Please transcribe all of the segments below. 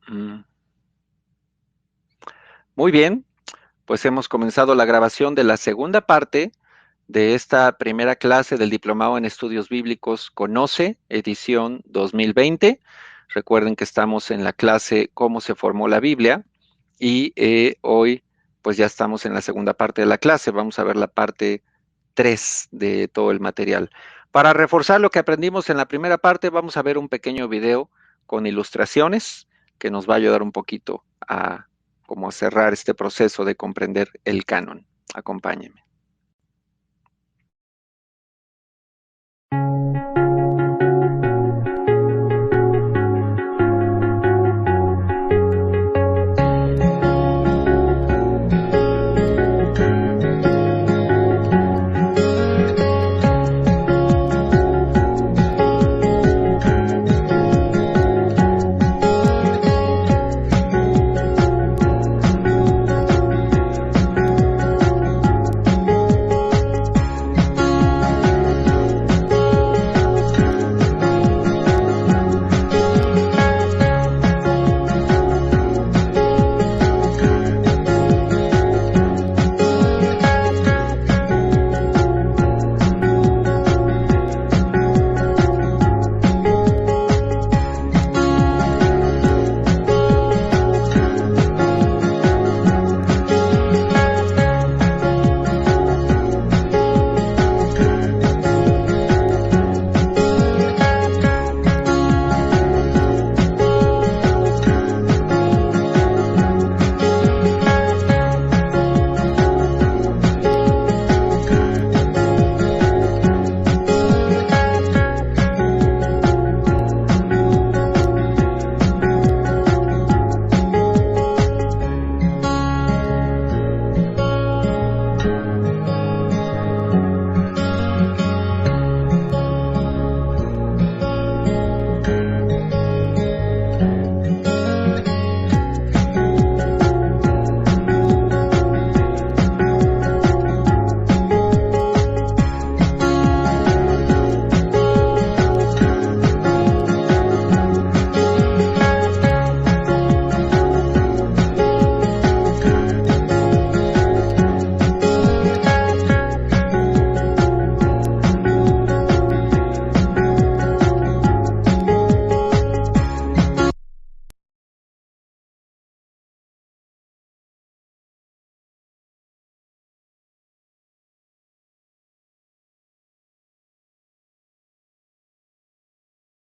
Mm. Muy bien, pues hemos comenzado la grabación de la segunda parte de esta primera clase del Diplomado en Estudios Bíblicos Conoce, edición 2020. Recuerden que estamos en la clase Cómo se formó la Biblia y hoy pues ya estamos en la segunda parte de la clase. Vamos a ver la parte 3 de todo el material. Para reforzar lo que aprendimos en la primera parte, vamos a ver un pequeño video con ilustraciones que nos va a ayudar un poquito a como a cerrar este proceso de comprender el canon. Acompáñenme.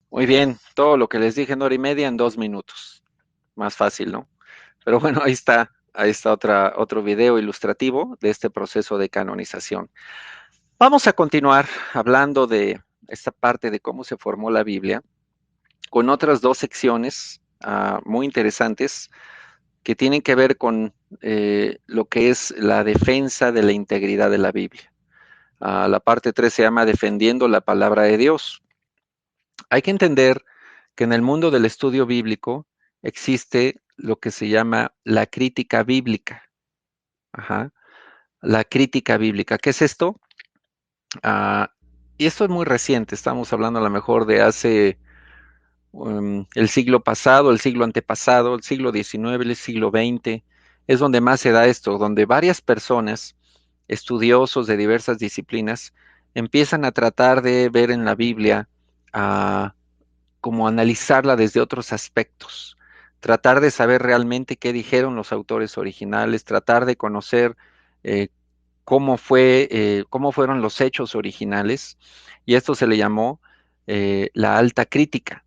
Muy bien, todo lo que les dije en hora y media en 2 minutos. Más fácil, ¿no? Pero bueno, ahí está otro video ilustrativo de este proceso de canonización. Vamos a continuar hablando de esta parte de cómo se formó la Biblia con otras dos secciones muy interesantes que tienen que ver con lo que es la defensa de la integridad de la Biblia. La parte 3 se llama Defendiendo la Palabra de Dios. Hay que entender que en el mundo del estudio bíblico existe lo que se llama la crítica bíblica. Ajá. La crítica bíblica. ¿Qué es esto? Ah, y esto es muy reciente, estamos hablando a lo mejor de hace el siglo pasado, el siglo antepasado, el siglo XIX, el siglo XX, es donde más se da esto, donde varias personas, estudiosos de diversas disciplinas, empiezan a tratar de ver en la Biblia ah, como analizarla desde otros aspectos, tratar de saber realmente qué dijeron los autores originales, tratar de conocer eh, cómo fueron los hechos originales, y esto se le llamó la alta crítica.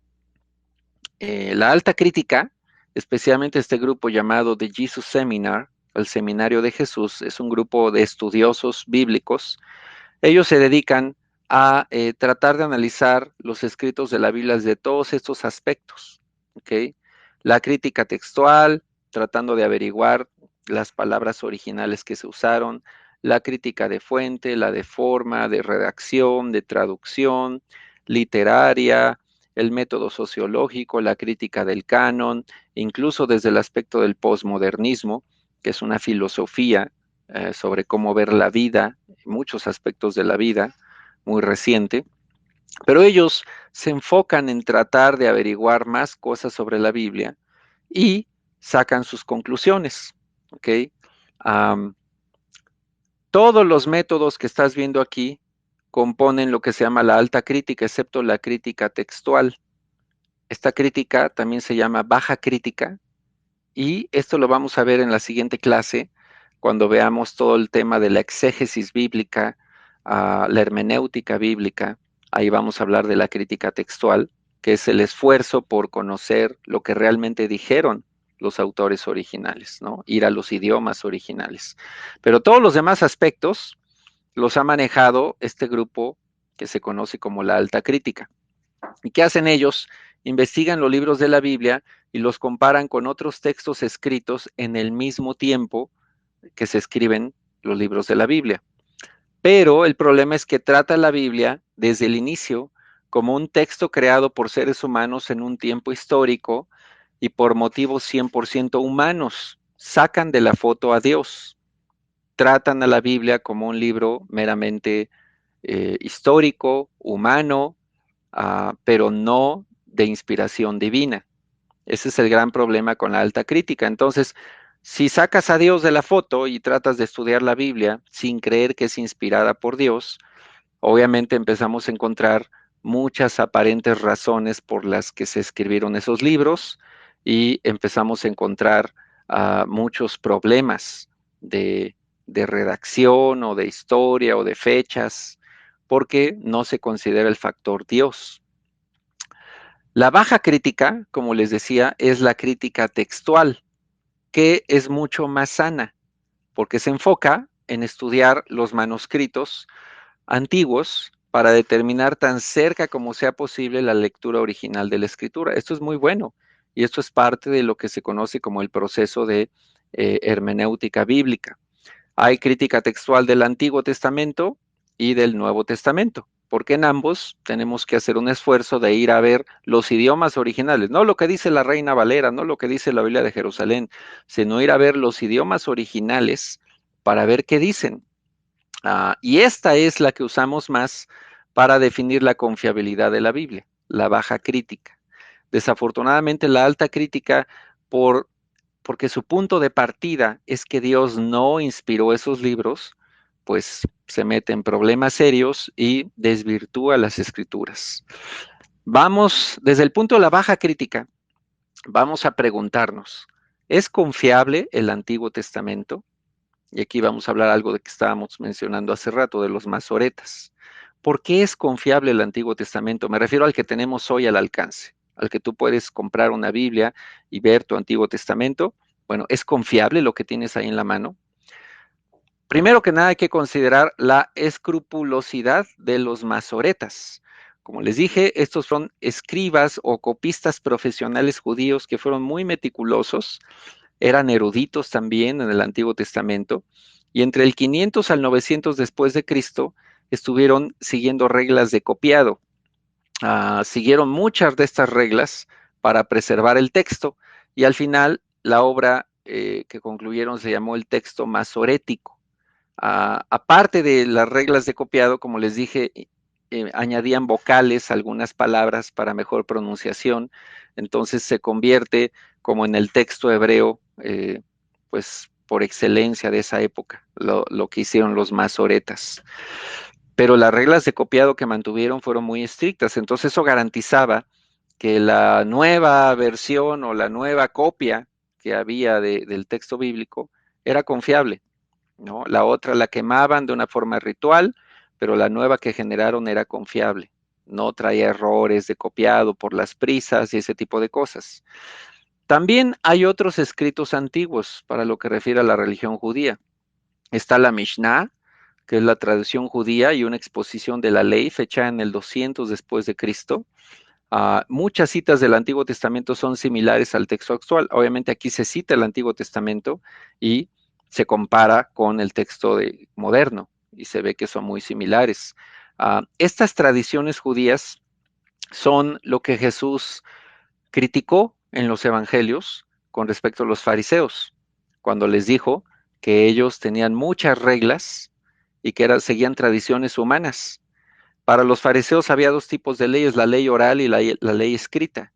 La alta crítica, especialmente este grupo llamado The Jesus Seminar, el Seminario de Jesús, es un grupo de estudiosos bíblicos. Ellos se dedican a tratar de analizar los escritos de la Biblia desde todos estos aspectos. ¿Okay? La crítica textual, tratando de averiguar las palabras originales que se usaron, la crítica de fuente, la de forma, de redacción, de traducción, literaria, el método sociológico, la crítica del canon, incluso desde el aspecto del posmodernismo, que es una filosofía sobre cómo ver la vida, muchos aspectos de la vida, muy reciente, pero ellos se enfocan en tratar de averiguar más cosas sobre la Biblia y sacan sus conclusiones, ¿ok? Um, Todos los métodos que estás viendo aquí componen lo que se llama la alta crítica, excepto la crítica textual. Esta crítica también se llama baja crítica y esto lo vamos a ver en la siguiente clase cuando veamos todo el tema de la exégesis bíblica, la hermenéutica bíblica. Ahí vamos a hablar de la crítica textual, que es el esfuerzo por conocer lo que realmente dijeron los autores originales, ¿no? Ir a los idiomas originales. Pero todos los demás aspectos los ha manejado este grupo que se conoce como la alta crítica. ¿Y qué hacen ellos? Investigan los libros de la Biblia y los comparan con otros textos escritos en el mismo tiempo que se escriben los libros de la Biblia. Pero el problema es que trata la Biblia desde el inicio como un texto creado por seres humanos en un tiempo histórico y por motivos 100% humanos. Sacan de la foto a Dios. Tratan a la Biblia como un libro meramente histórico, humano, pero no de inspiración divina. Ese es el gran problema con la alta crítica. Entonces, si sacas a Dios de la foto y tratas de estudiar la Biblia sin creer que es inspirada por Dios, obviamente empezamos a encontrar muchas aparentes razones por las que se escribieron esos libros y empezamos a encontrar muchos problemas de, de redacción o de historia o de fechas, porque no se considera el factor Dios. La baja crítica, como les decía, es la crítica textual, que es mucho más sana, porque se enfoca en estudiar los manuscritos antiguos para determinar tan cerca como sea posible la lectura original de la escritura. Esto es muy bueno y esto es parte de lo que se conoce como el proceso de hermenéutica bíblica. Hay crítica textual del Antiguo Testamento y del Nuevo Testamento, porque en ambos tenemos que hacer un esfuerzo de ir a ver los idiomas originales, no lo que dice la Reina Valera, no lo que dice la Biblia de Jerusalén, sino ir a ver los idiomas originales para ver qué dicen. Y esta es la que usamos más para definir la confiabilidad de la Biblia, la baja crítica. Desafortunadamente, la alta crítica, por porque su punto de partida es que Dios no inspiró esos libros, pues se mete en problemas serios y desvirtúa las escrituras. Vamos, desde el punto de la baja crítica, vamos a preguntarnos, ¿es confiable el Antiguo Testamento? Y aquí vamos a hablar algo de que estábamos mencionando hace rato, de los masoretas. ¿Por qué es confiable el Antiguo Testamento? Me refiero al que tenemos hoy al alcance, al que tú puedes comprar una Biblia y ver tu Antiguo Testamento. Bueno, ¿es confiable lo que tienes ahí en la mano? Primero que nada hay que considerar la escrupulosidad de los masoretas. Como les dije, estos son escribas o copistas profesionales judíos que fueron muy meticulosos, eran eruditos también en el Antiguo Testamento, y entre el 500 al 900 después de Cristo estuvieron siguiendo reglas de copiado. Siguieron muchas de estas reglas para preservar el texto, y al final la obra que concluyeron se llamó el texto masorético. Aparte de las reglas de copiado, como les dije, añadían vocales, algunas palabras para mejor pronunciación, entonces se convierte como en el texto hebreo, pues por excelencia de esa época, lo que hicieron los masoretas. Pero las reglas de copiado que mantuvieron fueron muy estrictas, entonces eso garantizaba que la nueva versión o la nueva copia que había del texto bíblico era confiable, ¿no? La otra la quemaban de una forma ritual, pero la nueva que generaron era confiable. No traía errores de copiado por las prisas y ese tipo de cosas. También hay otros escritos antiguos para lo que refiere a la religión judía. Está la Mishnah, que es la traducción judía y una exposición de la ley fecha en el 200 después de Cristo. Muchas citas del Antiguo Testamento son similares al texto actual. Obviamente aquí se cita el Antiguo Testamento y se compara con el texto moderno y se ve que son muy similares. Estas tradiciones judías son lo que Jesús criticó en los evangelios con respecto a los fariseos, cuando les dijo que ellos tenían muchas reglas y que seguían tradiciones humanas. Para los fariseos había dos tipos de leyes, la ley oral y la ley escrita.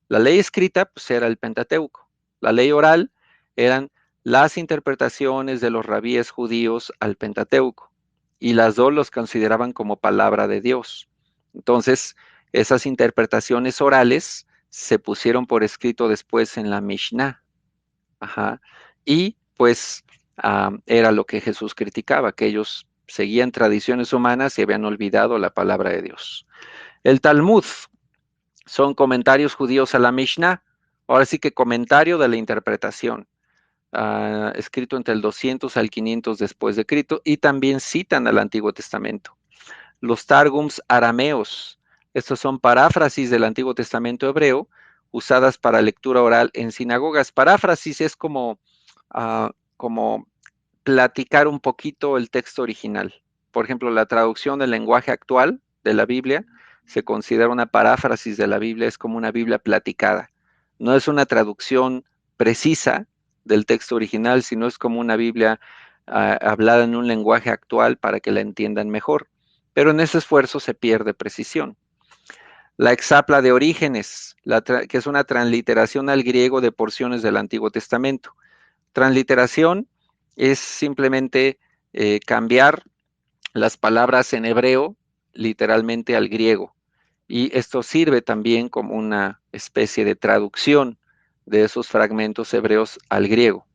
La ley escrita pues, era el Pentateuco, La ley oral eran las interpretaciones de los rabíes judíos al Pentateuco, y las dos los consideraban como palabra de Dios. Entonces, esas interpretaciones orales se pusieron por escrito después en la Mishnah. Ajá. Y pues era lo que Jesús criticaba, que ellos seguían tradiciones humanas y habían olvidado la palabra de Dios. El Talmud son comentarios judíos a la Mishnah, ahora sí que comentario de la interpretación, escrito entre el 200 al 500 después de Cristo, y también citan al Antiguo Testamento. Los Targums arameos, estos son paráfrasis del Antiguo Testamento hebreo, usadas para lectura oral en sinagogas. Paráfrasis es como platicar un poquito el texto original. Por ejemplo, la traducción del lenguaje actual de la Biblia se considera una paráfrasis de la Biblia, es como una Biblia platicada. No es una traducción precisa del texto original, sino es como una Biblia hablada en un lenguaje actual para que la entiendan mejor. Pero en ese esfuerzo se pierde precisión. La exapla de Orígenes, que es una transliteración al griego de porciones del Antiguo Testamento. Transliteración es simplemente cambiar las palabras en hebreo literalmente al griego. Y esto sirve también como una especie de traducción de esos fragmentos hebreos al griego.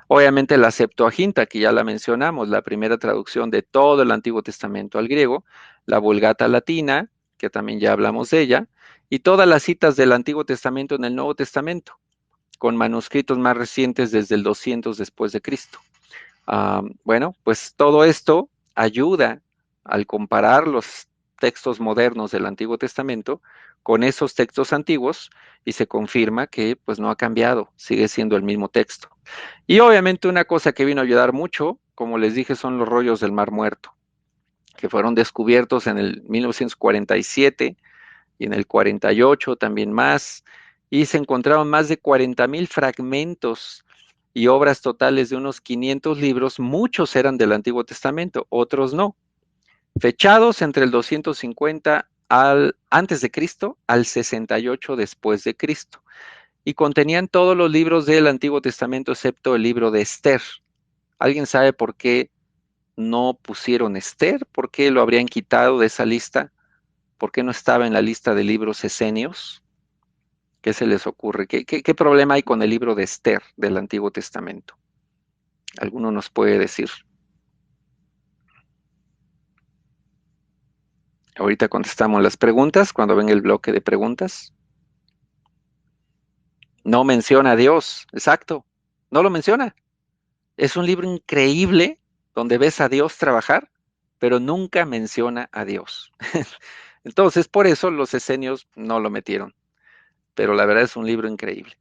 Obviamente la Septuaginta, que ya la mencionamos, la primera traducción de todo el Antiguo Testamento al griego, la Vulgata latina, que también ya hablamos de ella, y todas las citas del Antiguo Testamento en el Nuevo Testamento, con manuscritos más recientes desde el 200 después de Cristo. Bueno, pues todo esto ayuda al comparar los textos modernos del Antiguo Testamento con esos textos antiguos y se confirma que pues no ha cambiado, sigue siendo el mismo texto. Y obviamente una cosa que vino a ayudar mucho, como les dije, son los rollos del Mar Muerto, que fueron descubiertos en el 1947 y en el 48 también más, y se encontraron más de 40,000 fragmentos y obras totales de unos 500 libros. Muchos eran del Antiguo Testamento, otros no, fechados entre el 250 antes de Cristo al 68 después de Cristo, y contenían todos los libros del Antiguo Testamento excepto el libro de Esther. ¿Alguien sabe por qué no pusieron Esther? ¿Por qué lo habrían quitado de esa lista? ¿Por qué no estaba en la lista de libros esenios? ¿Qué se les ocurre? ¿Qué problema hay con el libro de Esther del Antiguo Testamento? ¿Alguno nos puede decir? Ahorita contestamos las preguntas cuando venga el bloque de preguntas. No menciona a Dios, exacto. No lo menciona. Es un libro increíble donde ves a Dios trabajar, pero nunca menciona a Dios. Entonces, por eso los esenios no lo metieron. Pero la verdad es un libro increíble.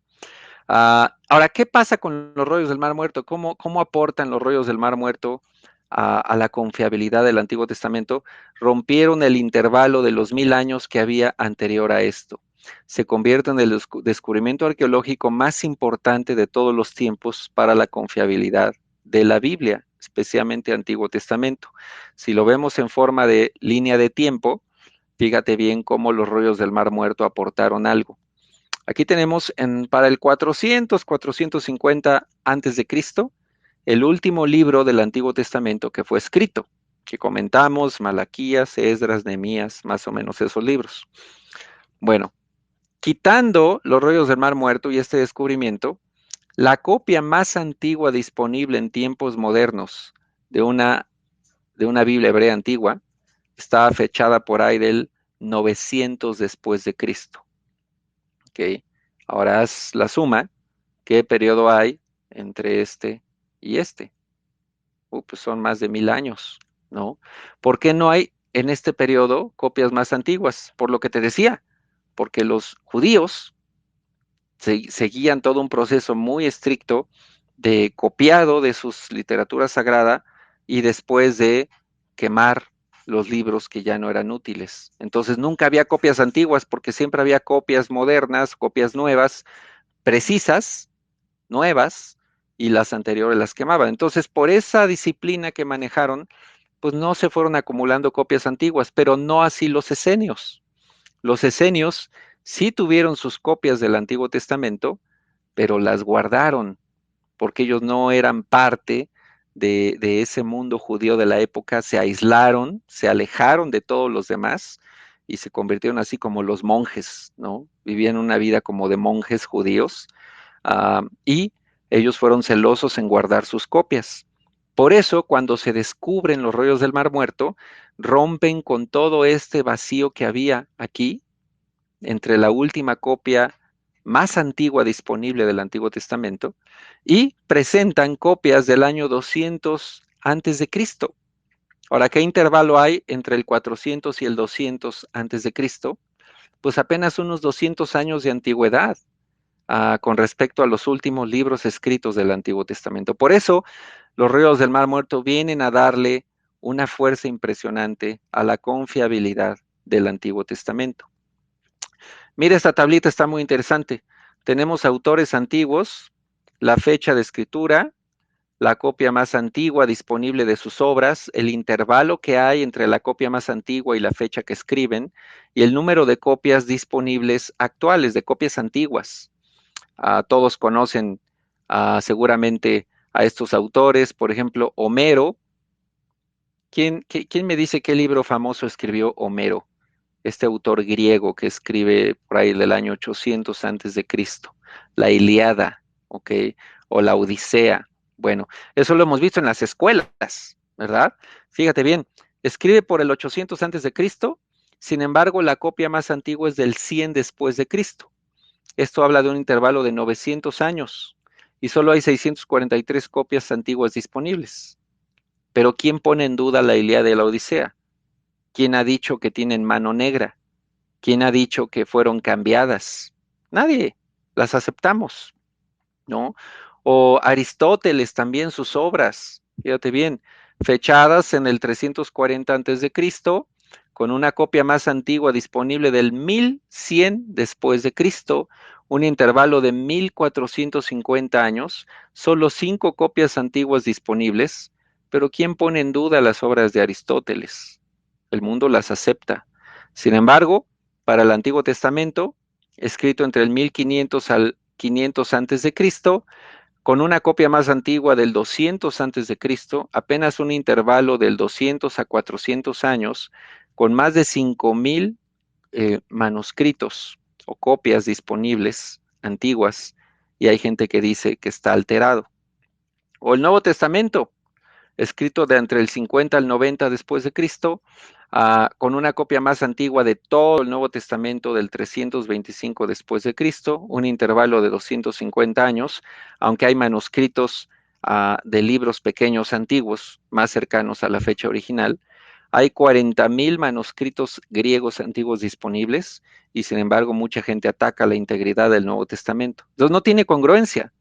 Ahora, ¿qué pasa con los rollos del Mar Muerto? ¿Cómo aportan los rollos del Mar Muerto a la confiabilidad del Antiguo Testamento? Rompieron el intervalo de los 1000 años que había anterior a esto. Se convierte en el descubrimiento arqueológico más importante de todos los tiempos para la confiabilidad de la Biblia, especialmente Antiguo Testamento. Si lo vemos en forma de línea de tiempo, fíjate bien cómo los rollos del Mar Muerto aportaron algo. Aquí tenemos para el 450 antes de Cristo, el último libro del Antiguo Testamento que fue escrito, que comentamos, Malaquías, Esdras, Nehemías, más o menos esos libros. Bueno, quitando los rollos del Mar Muerto y este descubrimiento, la copia más antigua disponible en tiempos modernos de una Biblia hebrea antigua está fechada por ahí del 900 después de Cristo. ¿Ok? Ahora haz la suma. ¿Qué periodo hay entre este y este? Pues son más de 1000 años, ¿no? ¿Por qué no hay en este periodo copias más antiguas? Por lo que te decía, porque los judíos seguían todo un proceso muy estricto de copiado de sus literatura sagrada y después de quemar los libros que ya no eran útiles. Entonces nunca había copias antiguas porque siempre había copias modernas, copias nuevas, precisas, nuevas, y las anteriores las quemaban. Entonces, por esa disciplina que manejaron, pues no se fueron acumulando copias antiguas, pero no así los esenios. Los esenios sí tuvieron sus copias del Antiguo Testamento, pero las guardaron porque ellos no eran parte de ese mundo judío de la época, se aislaron, se alejaron de todos los demás y se convirtieron así como los monjes, ¿no? Vivían una vida como de monjes judíos, y ellos fueron celosos en guardar sus copias. Por eso, cuando se descubren los rollos del Mar Muerto, rompen con todo este vacío que había aquí entre la última copia más antigua disponible del Antiguo Testamento y presentan copias del año 200 antes de Cristo. Ahora, ¿qué intervalo hay entre el 400 y el 200 antes de Cristo? Pues apenas unos 200 años de antigüedad, con respecto a los últimos libros escritos del Antiguo Testamento. Por eso, los ríos del Mar Muerto vienen a darle una fuerza impresionante a la confiabilidad del Antiguo Testamento. Mira, esta tablita está muy interesante. Tenemos autores antiguos, la fecha de escritura, la copia más antigua disponible de sus obras, el intervalo que hay entre la copia más antigua y la fecha que escriben, y el número de copias disponibles actuales, de copias antiguas. Todos conocen seguramente a estos autores, por ejemplo, Homero. ¿Quién me dice qué libro famoso escribió Homero? Este autor griego que escribe por ahí del año 800 antes de Cristo, la Ilíada, ¿ok? O la Odisea. Bueno, eso lo hemos visto en las escuelas, ¿verdad? Fíjate bien, escribe por el 800 antes de Cristo, sin embargo, la copia más antigua es del 100 después de Cristo. Esto habla de un intervalo de 900 años y solo hay 643 copias antiguas disponibles. Pero ¿quién pone en duda la Ilíada y la Odisea? ¿Quién ha dicho que tienen mano negra? ¿Quién ha dicho que fueron cambiadas? Nadie, las aceptamos, ¿no? O Aristóteles también sus obras, fíjate bien, fechadas en el 340 antes de Cristo, con una copia más antigua disponible del 1100 después de Cristo, un intervalo de 1450 años, solo 5 copias antiguas disponibles, pero ¿quién pone en duda las obras de Aristóteles? El mundo las acepta. Sin embargo, para el Antiguo Testamento, escrito entre el 1500 al 500 antes de Cristo, con una copia más antigua del 200 antes de Cristo, apenas un intervalo del 200 a 400 años, con más de 5000 manuscritos o copias disponibles antiguas, y hay gente que dice que está alterado. O el Nuevo Testamento, escrito de entre el 50 al 90 después de Cristo, con una copia más antigua de todo el Nuevo Testamento del 325 después de Cristo, un intervalo de 250 años, aunque hay manuscritos de libros pequeños antiguos más cercanos a la fecha original. Hay 40,000 manuscritos griegos antiguos disponibles y sin embargo mucha gente ataca la integridad del Nuevo Testamento. Entonces no tiene congruencia.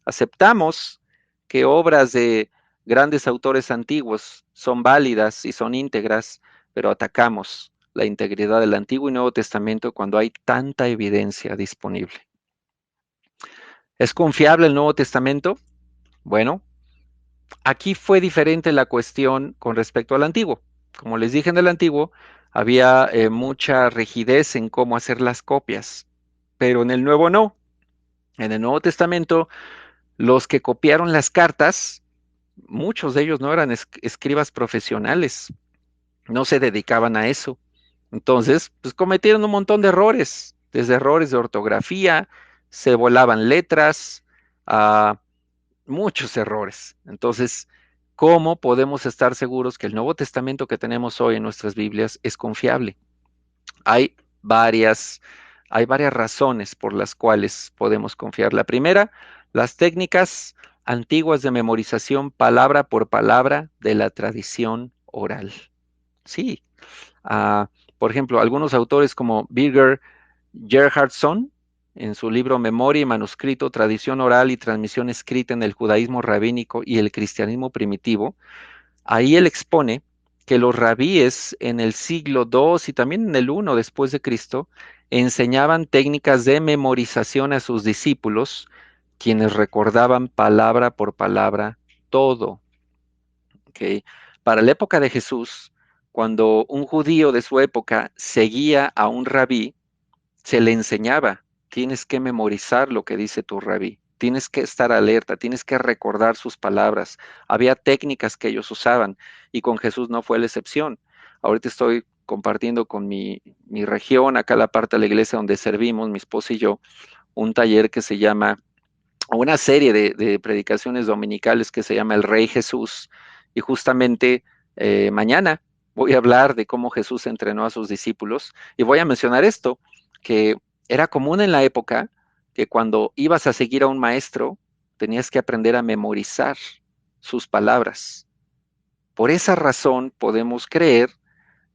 Aceptamos que obras de grandes autores antiguos son válidas y son íntegras, pero atacamos la integridad del Antiguo y Nuevo Testamento cuando hay tanta evidencia disponible. ¿Es confiable el Nuevo Testamento? Bueno, aquí fue diferente la cuestión con respecto al Antiguo. Como les dije en el Antiguo, había mucha rigidez en cómo hacer las copias, pero en el Nuevo no. En el Nuevo Testamento, los que copiaron las cartas, muchos de ellos no eran escribas profesionales, no se dedicaban a eso. Entonces, pues cometieron un montón de errores, desde errores de ortografía, se volaban letras, a muchos errores. Entonces, ¿cómo podemos estar seguros que el Nuevo Testamento que tenemos hoy en nuestras Biblias es confiable? Hay varias, hay varias razones por las cuales podemos confiar. La primera, las técnicas antiguas de memorización palabra por palabra de la tradición oral. Sí, ah, por ejemplo, algunos autores como Birger Gerhardsson, en su libro Memoria y Manuscrito, Tradición Oral y Transmisión Escrita en el Judaísmo Rabínico y el Cristianismo Primitivo, ahí él expone que los rabíes en el siglo II y también en el I después de Cristo enseñaban técnicas de memorización a sus discípulos, quienes recordaban palabra por palabra todo. ¿Ok? Para la época de Jesús, cuando un judío de su época seguía a un rabí, se le enseñaba tienes que memorizar lo que dice tu rabí, tienes que estar alerta, tienes que recordar sus palabras. Había técnicas que ellos usaban y con Jesús no fue la excepción. Ahorita estoy compartiendo con mi región, acá la parte de la iglesia donde servimos, mi esposa y yo, un taller que se llama, o una serie de predicaciones dominicales que se llama El Rey Jesús. Y justamente mañana voy a hablar de cómo Jesús entrenó a sus discípulos y voy a mencionar esto, que era común en la época que cuando ibas a seguir a un maestro, tenías que aprender a memorizar sus palabras. Por esa razón podemos creer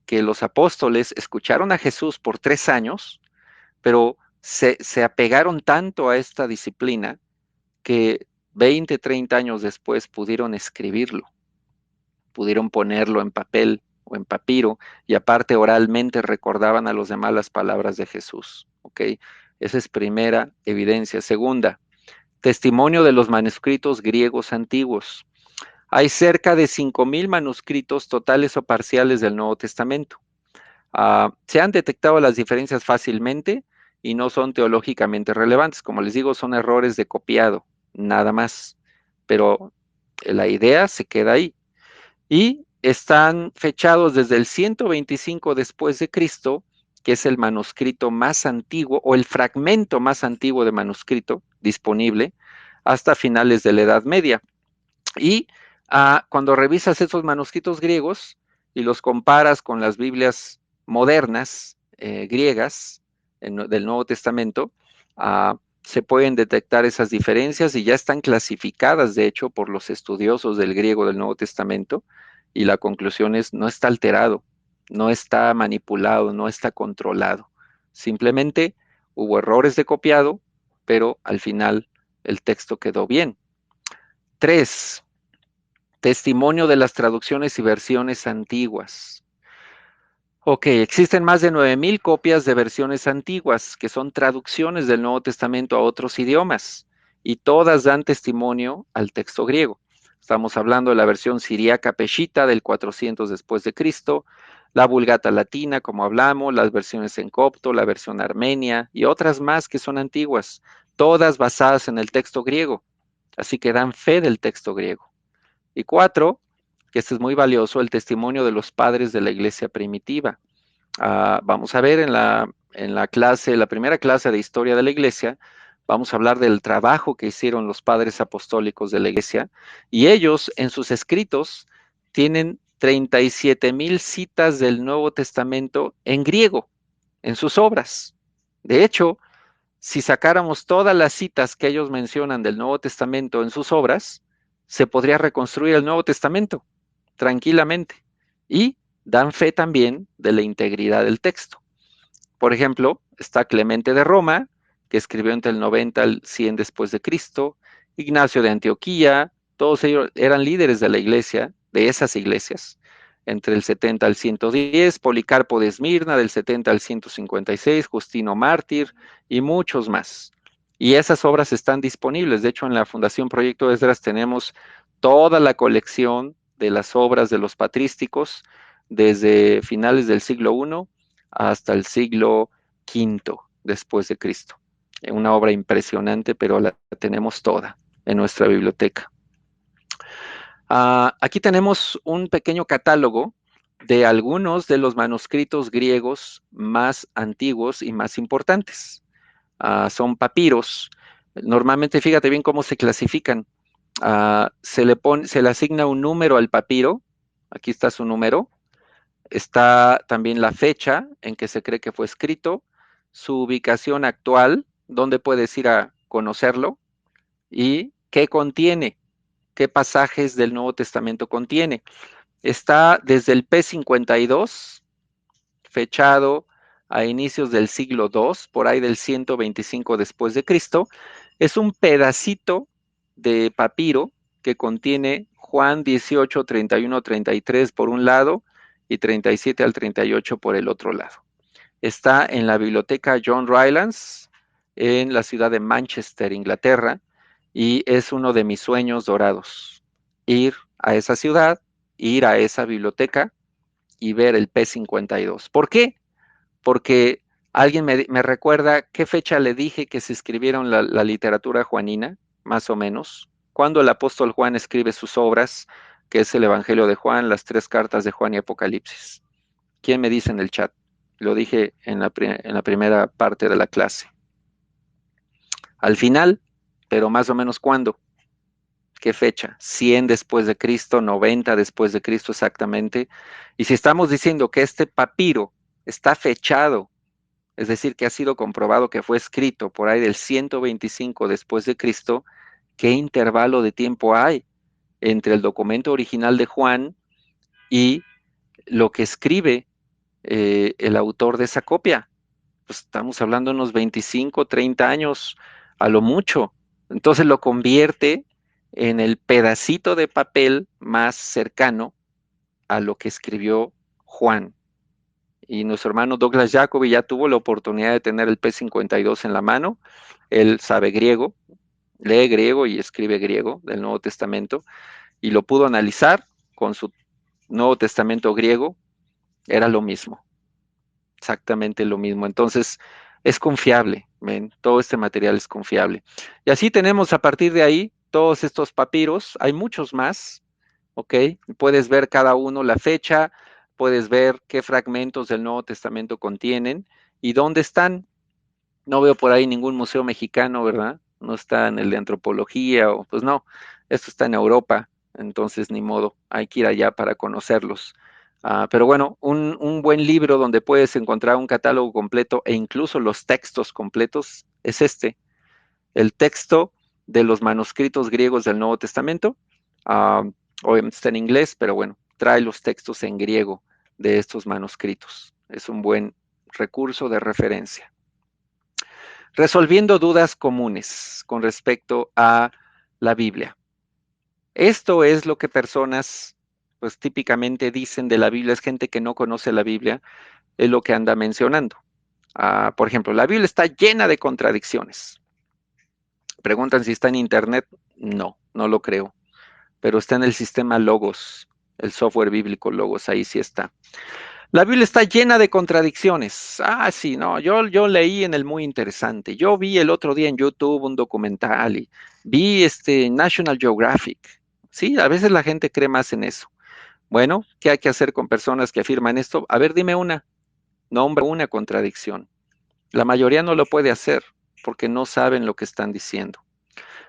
que los apóstoles escucharon a Jesús por 3 años, pero se apegaron tanto a esta disciplina que 20, 30 años después pudieron escribirlo, pudieron ponerlo en papel o en papiro y aparte oralmente recordaban a los demás las palabras de Jesús. ¿Ok? Esa es primera evidencia. Segunda, testimonio de los manuscritos griegos antiguos. Hay cerca de 5,000 manuscritos totales o parciales del Nuevo Testamento. Se han detectado las diferencias fácilmente y no son teológicamente relevantes. Como les digo, son errores de copiado, nada más. Pero la idea se queda ahí. Y están fechados desde el 125 después de Cristo, que es el manuscrito más antiguo o el fragmento más antiguo de manuscrito disponible, hasta finales de la Edad Media. Y cuando revisas esos manuscritos griegos y los comparas con las Biblias modernas griegas del Nuevo Testamento, se pueden detectar esas diferencias y ya están clasificadas, de hecho, por los estudiosos del griego del Nuevo Testamento. Y la conclusión es, no está alterado, no está manipulado, no está controlado. Simplemente hubo errores de copiado, pero al final el texto quedó bien. 3. Testimonio de las traducciones y versiones antiguas. Ok, existen más de 9,000 copias de versiones antiguas, que son traducciones del Nuevo Testamento a otros idiomas, y todas dan testimonio al texto griego. Estamos hablando de la versión siríaca peshita del 400 después de Cristo, la Vulgata latina, como hablamos, las versiones en copto, la versión armenia y otras más que son antiguas, todas basadas en el texto griego, así que dan fe del texto griego. Y 4, que este es muy valioso, el testimonio de los padres de la iglesia primitiva. Vamos a ver en la clase, la primera clase de historia de la iglesia, vamos a hablar del trabajo que hicieron los padres apostólicos de la iglesia, y ellos en sus escritos tienen 37,000 citas del Nuevo Testamento en griego, en sus obras. De hecho, si sacáramos todas las citas que ellos mencionan del Nuevo Testamento en sus obras, se podría reconstruir el Nuevo Testamento tranquilamente y dan fe también de la integridad del texto. Por ejemplo, está Clemente de Roma, que escribió entre el 90 al 100 después de Cristo, Ignacio de Antioquía, todos ellos eran líderes de la iglesia, de esas iglesias, entre el 70 al 110, Policarpo de Esmirna del 70 al 156, Justino Mártir y muchos más. Y esas obras están disponibles. De hecho, en la Fundación Proyecto Esdras tenemos toda la colección de las obras de los patrísticos desde finales del siglo I hasta el siglo V después de Cristo. Una obra impresionante, pero la tenemos toda en nuestra biblioteca. Aquí tenemos un pequeño catálogo de algunos de los manuscritos griegos más antiguos y más importantes. Son papiros. Normalmente, fíjate bien cómo se clasifican. Se le asigna un número al papiro. Aquí está su número. Está también la fecha en que se cree que fue escrito, su ubicación actual, dónde puedes ir a conocerlo y qué contiene, qué pasajes del Nuevo Testamento contiene. Está desde el P52, fechado a inicios del siglo II, por ahí del 125 después de Cristo. Es un pedacito de papiro que contiene Juan 18, 31, 33 por un lado y 37 al 38 por el otro lado. Está en la biblioteca John Rylands en la ciudad de Manchester, Inglaterra, y es uno de mis sueños dorados. Ir a esa ciudad, ir a esa biblioteca y ver el P52. ¿Por qué? Porque ¿Alguien me recuerda qué fecha le dije que se escribieron la literatura juanina, más o menos? ¿Cuándo el apóstol Juan escribe sus obras, que es el Evangelio de Juan, las tres cartas de Juan y Apocalipsis? ¿Quién me dice en el chat? Lo dije en la primera parte de la clase. Al final, pero más o menos ¿cuándo? ¿Qué fecha? 100 después de Cristo, 90 después de Cristo exactamente. Y si estamos diciendo que este papiro está fechado, es decir, que ha sido comprobado que fue escrito por ahí del 125 después de Cristo, ¿qué intervalo de tiempo hay entre el documento original de Juan y lo que escribe el autor de esa copia? Pues estamos hablando de unos 25, 30 años a lo mucho. Entonces lo convierte en el pedacito de papel más cercano a lo que escribió Juan. Y nuestro hermano Douglas Jacobi ya tuvo la oportunidad de tener el P52 en la mano. Él sabe griego, lee griego y escribe griego del Nuevo Testamento, y lo pudo analizar con su Nuevo Testamento griego. Era lo mismo, exactamente lo mismo. Entonces, es confiable, ¿ven? Todo este material es confiable. Y así tenemos a partir de ahí todos estos papiros. Hay muchos más, ¿ok? Puedes ver cada uno la fecha, puedes ver qué fragmentos del Nuevo Testamento contienen y dónde están. No veo por ahí ningún museo mexicano, ¿verdad? No está en el de antropología, o pues no, esto está en Europa, entonces ni modo, hay que ir allá para conocerlos. Pero bueno, un buen libro donde puedes encontrar un catálogo completo e incluso los textos completos es este, el texto de los manuscritos griegos del Nuevo Testamento. Ah, Obviamente está en inglés, pero bueno, trae los textos en griego de estos manuscritos. Es un buen recurso de referencia. Resolviendo dudas comunes con respecto a la Biblia. Esto es lo que personas, pues típicamente dicen de la Biblia, es gente que no conoce la Biblia, es lo que anda mencionando. Por ejemplo, la Biblia está llena de contradicciones. Preguntan si está en Internet. No, no lo creo, pero está en el sistema Logos, el software bíblico Logos, ahí sí está. La Biblia está llena de contradicciones. Sí, no, yo leí en el muy interesante. Yo vi el otro día en YouTube un documental y vi este National Geographic. Sí, a veces la gente cree más en eso. Bueno, ¿qué hay que hacer con personas que afirman esto? A ver, dime una, nombra una contradicción. La mayoría no lo puede hacer porque no saben lo que están diciendo.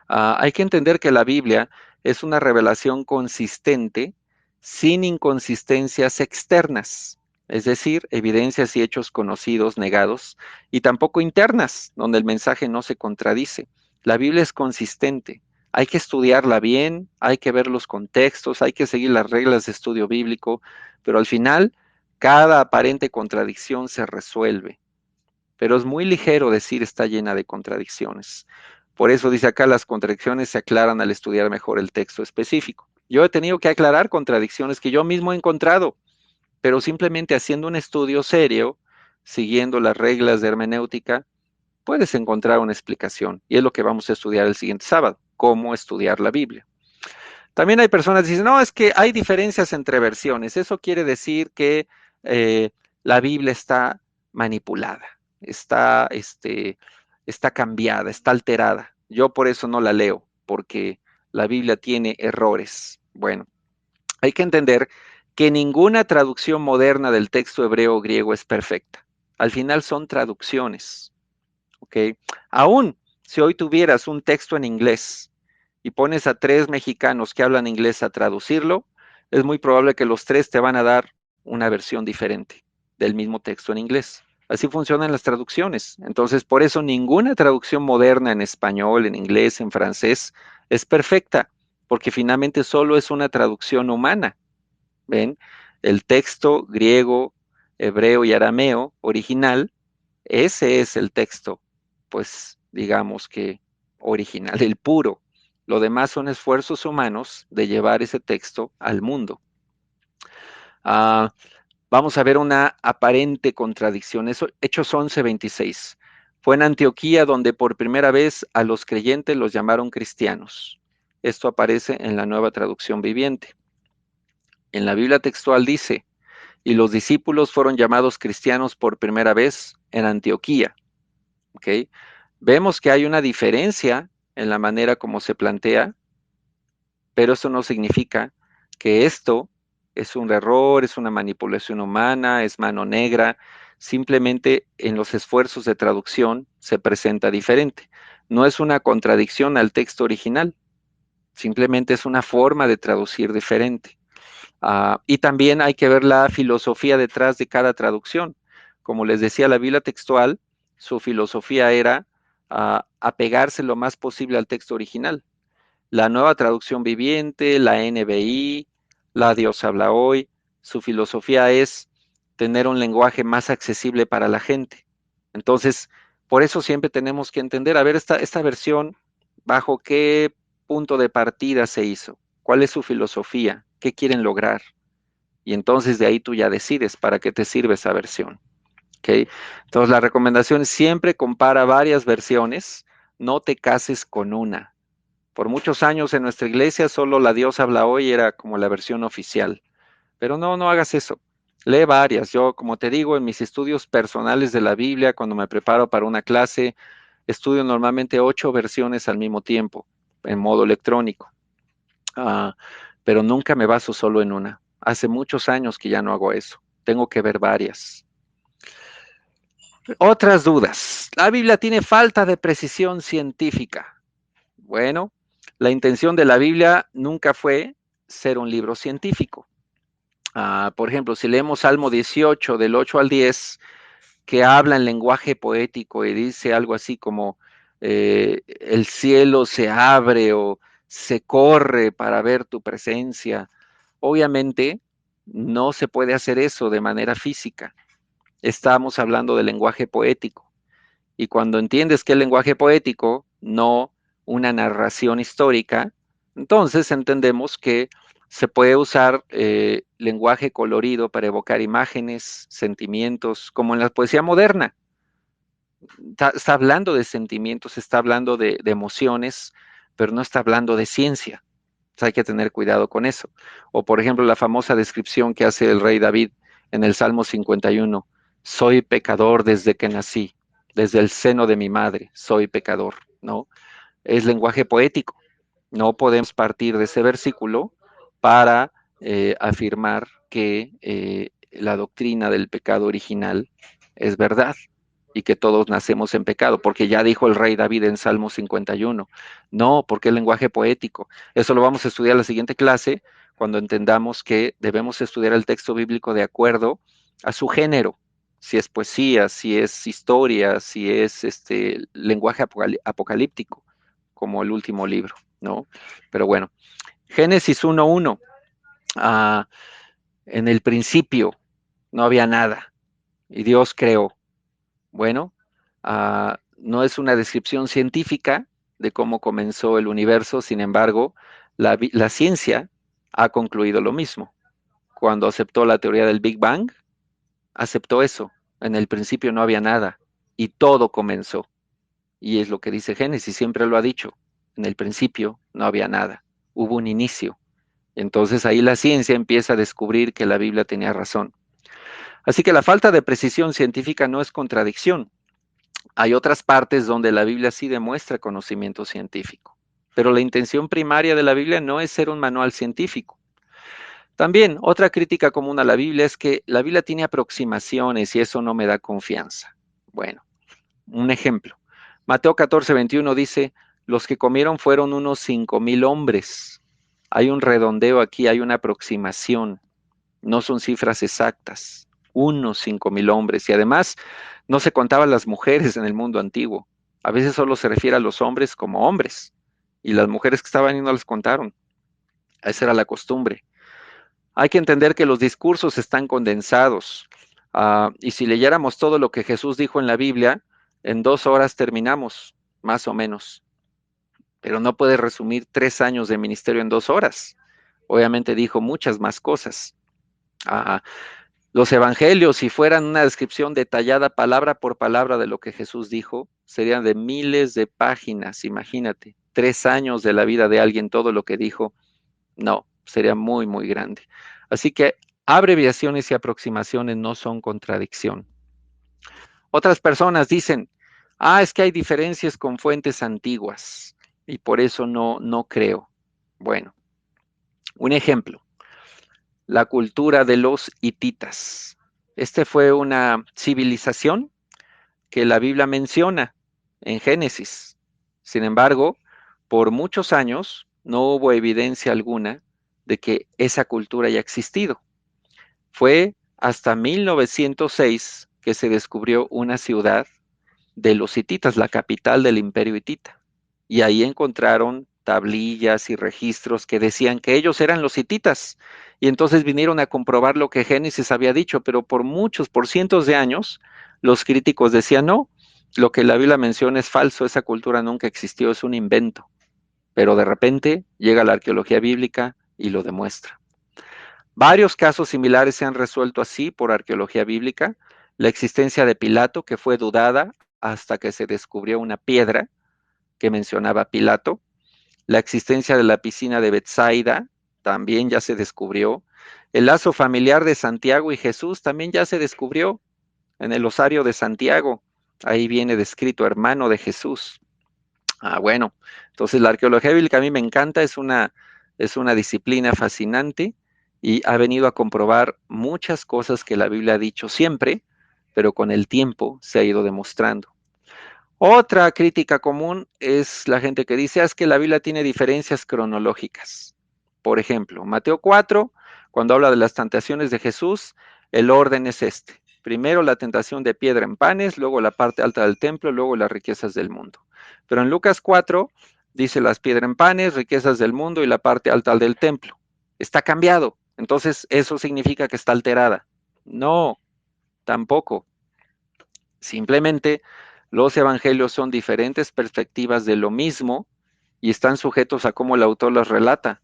Hay que entender que la Biblia es una revelación consistente, sin inconsistencias externas, es decir, evidencias y hechos conocidos, negados, y tampoco internas, donde el mensaje no se contradice. La Biblia es consistente. Hay que estudiarla bien, hay que ver los contextos, hay que seguir las reglas de estudio bíblico, pero al final, cada aparente contradicción se resuelve, pero es muy ligero decir está llena de contradicciones. Por eso dice acá, las contradicciones se aclaran al estudiar mejor el texto específico. Yo he tenido que aclarar contradicciones que yo mismo he encontrado, pero simplemente haciendo un estudio serio, siguiendo las reglas de hermenéutica, puedes encontrar una explicación. Y es lo que vamos a estudiar el siguiente sábado, cómo estudiar la Biblia. También hay personas que dicen, no, es que hay diferencias entre versiones. Eso quiere decir que eh, la Biblia está manipulada, está cambiada, está alterada. Yo por eso no la leo, porque la Biblia tiene errores. Bueno, hay que entender que ninguna traducción moderna del texto hebreo o griego es perfecta. Al final son traducciones. ¿Ok? Aún si hoy tuvieras un texto en inglés y pones a tres mexicanos que hablan inglés a traducirlo, es muy probable que los tres te van a dar una versión diferente del mismo texto en inglés. Así funcionan las traducciones. Entonces, por eso ninguna traducción moderna en español, en inglés, en francés es perfecta, porque finalmente solo es una traducción humana. ¿Ven? El texto griego, hebreo y arameo original, ese es el texto, pues digamos que original, el puro. Lo demás son esfuerzos humanos de llevar ese texto al mundo. Ah, Vamos a ver una aparente contradicción. Eso, Hechos 11:26. Fue en Antioquía donde por primera vez a los creyentes los llamaron cristianos. Esto aparece en la Nueva Traducción Viviente. En la Biblia textual dice, y los discípulos fueron llamados cristianos por primera vez en Antioquía. ¿Ok? Vemos que hay una diferencia en la manera como se plantea, pero eso no significa que esto es un error, es una manipulación humana, es mano negra. Simplemente en los esfuerzos de traducción se presenta diferente. No es una contradicción al texto original, simplemente es una forma de traducir diferente. Y también hay que ver la filosofía detrás de cada traducción. Como les decía, la Biblia textual, su filosofía era apegarse lo más posible al texto original. La nueva traducción viviente, la NBI, la Dios habla hoy, su filosofía es tener un lenguaje más accesible para la gente. Entonces, por eso siempre tenemos que entender, a ver, esta versión, ¿bajo qué punto de partida se hizo? ¿Cuál es su filosofía? ¿Qué quieren lograr? Y entonces de ahí tú ya decides para qué te sirve esa versión. ¿Ok? Entonces la recomendación es siempre compara varias versiones, no te cases con una. Por muchos años en nuestra iglesia solo la Dios habla hoy era como la versión oficial, pero no, no hagas eso. Lee varias. Yo, como te digo, en mis estudios personales de la Biblia, cuando me preparo para una clase, estudio normalmente 8 versiones al mismo tiempo, en modo electrónico. Ah, pero nunca me baso solo en una. Hace muchos años que ya no hago eso. Tengo que ver varias. Otras dudas. La Biblia tiene falta de precisión científica. Bueno, la intención de la Biblia nunca fue ser un libro científico. Por ejemplo, si leemos Salmo 18 del 8 al 10, que habla en lenguaje poético y dice algo así como el cielo se abre o se corre para ver tu presencia. Obviamente no se puede hacer eso de manera física. Estamos hablando de lenguaje poético. Y cuando entiendes que el lenguaje poético, no una narración histórica, entonces entendemos que se puede usar lenguaje colorido para evocar imágenes, sentimientos, como en la poesía moderna. Está hablando de sentimientos, está hablando de emociones, pero no está hablando de ciencia. Entonces hay que tener cuidado con eso. O por ejemplo, la famosa descripción que hace el rey David en el Salmo 51, soy pecador desde que nací, desde el seno de mi madre, soy pecador, ¿no? Es lenguaje poético. No podemos partir de ese versículo para afirmar que la doctrina del pecado original es verdad y que todos nacemos en pecado, porque ya dijo el rey David en Salmo 51. No, porque es lenguaje poético. Eso lo vamos a estudiar en la siguiente clase, cuando entendamos que debemos estudiar el texto bíblico de acuerdo a su género, si es poesía, si es historia, si es lenguaje apocalíptico, como el último libro, ¿no? Pero bueno, Génesis 1:1, ah, en el principio no había nada y Dios creó. Bueno, no es una descripción científica de cómo comenzó el universo, sin embargo, la ciencia ha concluido lo mismo. Cuando aceptó la teoría del Big Bang, aceptó eso. En el principio no había nada y todo comenzó. Y es lo que dice Génesis, siempre lo ha dicho. En el principio no había nada, hubo un inicio. Entonces ahí la ciencia empieza a descubrir que la Biblia tenía razón. Así que la falta de precisión científica no es contradicción. Hay otras partes donde la Biblia sí demuestra conocimiento científico, pero la intención primaria de la Biblia no es ser un manual científico. También otra crítica común a la Biblia es que la Biblia tiene aproximaciones y eso no me da confianza. Bueno, un ejemplo. Mateo 14:21 dice, los que comieron fueron unos 5,000 hombres. Hay un redondeo aquí, hay una aproximación, no son cifras exactas. Unos 5,000 hombres. Y además, no se contaban las mujeres en el mundo antiguo. A veces solo se refiere a los hombres como hombres. Y las mujeres que estaban ahí no las contaron. Esa era la costumbre. Hay que entender que los discursos están condensados. Y si leyéramos todo lo que Jesús dijo en la Biblia, en 2 horas terminamos, más o menos. Pero no puede resumir 3 años de ministerio en 2 horas. Obviamente dijo muchas más cosas. Ah, los evangelios, si fueran una descripción detallada palabra por palabra de lo que Jesús dijo, serían de miles de páginas, imagínate. 3 años de la vida de alguien, todo lo que dijo, no, sería muy, muy grande. Así que Abreviaciones y aproximaciones no son contradicción. Otras personas dicen, es que hay diferencias con fuentes antiguas y por eso no creo. Bueno, un ejemplo, la cultura de los hititas. Este fue una civilización que la Biblia menciona en Génesis. Sin embargo, por muchos años no hubo evidencia alguna de que esa cultura haya existido. Fue hasta 1906 que se descubrió una ciudad de los hititas, la capital del imperio hitita. Y ahí encontraron tablillas y registros que decían que ellos eran los hititas. Y entonces vinieron a comprobar lo que Génesis había dicho, pero por cientos de años, los críticos decían, no, lo que la Biblia menciona es falso, esa cultura nunca existió, es un invento. Pero de repente llega la arqueología bíblica y lo demuestra. Varios casos similares se han resuelto así por arqueología bíblica. La existencia de Pilato, que fue dudada hasta que se descubrió una piedra que mencionaba a Pilato. La existencia de la piscina de Bethsaida también ya se descubrió. El lazo familiar de Santiago y Jesús también ya se descubrió en el osario de Santiago. Ahí viene descrito hermano de Jesús. Bueno, entonces la arqueología bíblica a mí me encanta, es una disciplina fascinante y ha venido a comprobar muchas cosas que la Biblia ha dicho siempre, pero con el tiempo se ha ido demostrando. Otra crítica común es la gente que dice, es que la Biblia tiene diferencias cronológicas. Por ejemplo, Mateo 4, cuando habla de las tentaciones de Jesús, el orden es este. Primero la tentación de piedra en panes, luego la parte alta del templo, luego las riquezas del mundo. Pero en Lucas 4 dice las piedras en panes, riquezas del mundo y la parte alta del templo. Está cambiado. Entonces, ¿eso significa que está alterada? No, tampoco. Simplemente los evangelios son diferentes perspectivas de lo mismo y están sujetos a cómo el autor las relata,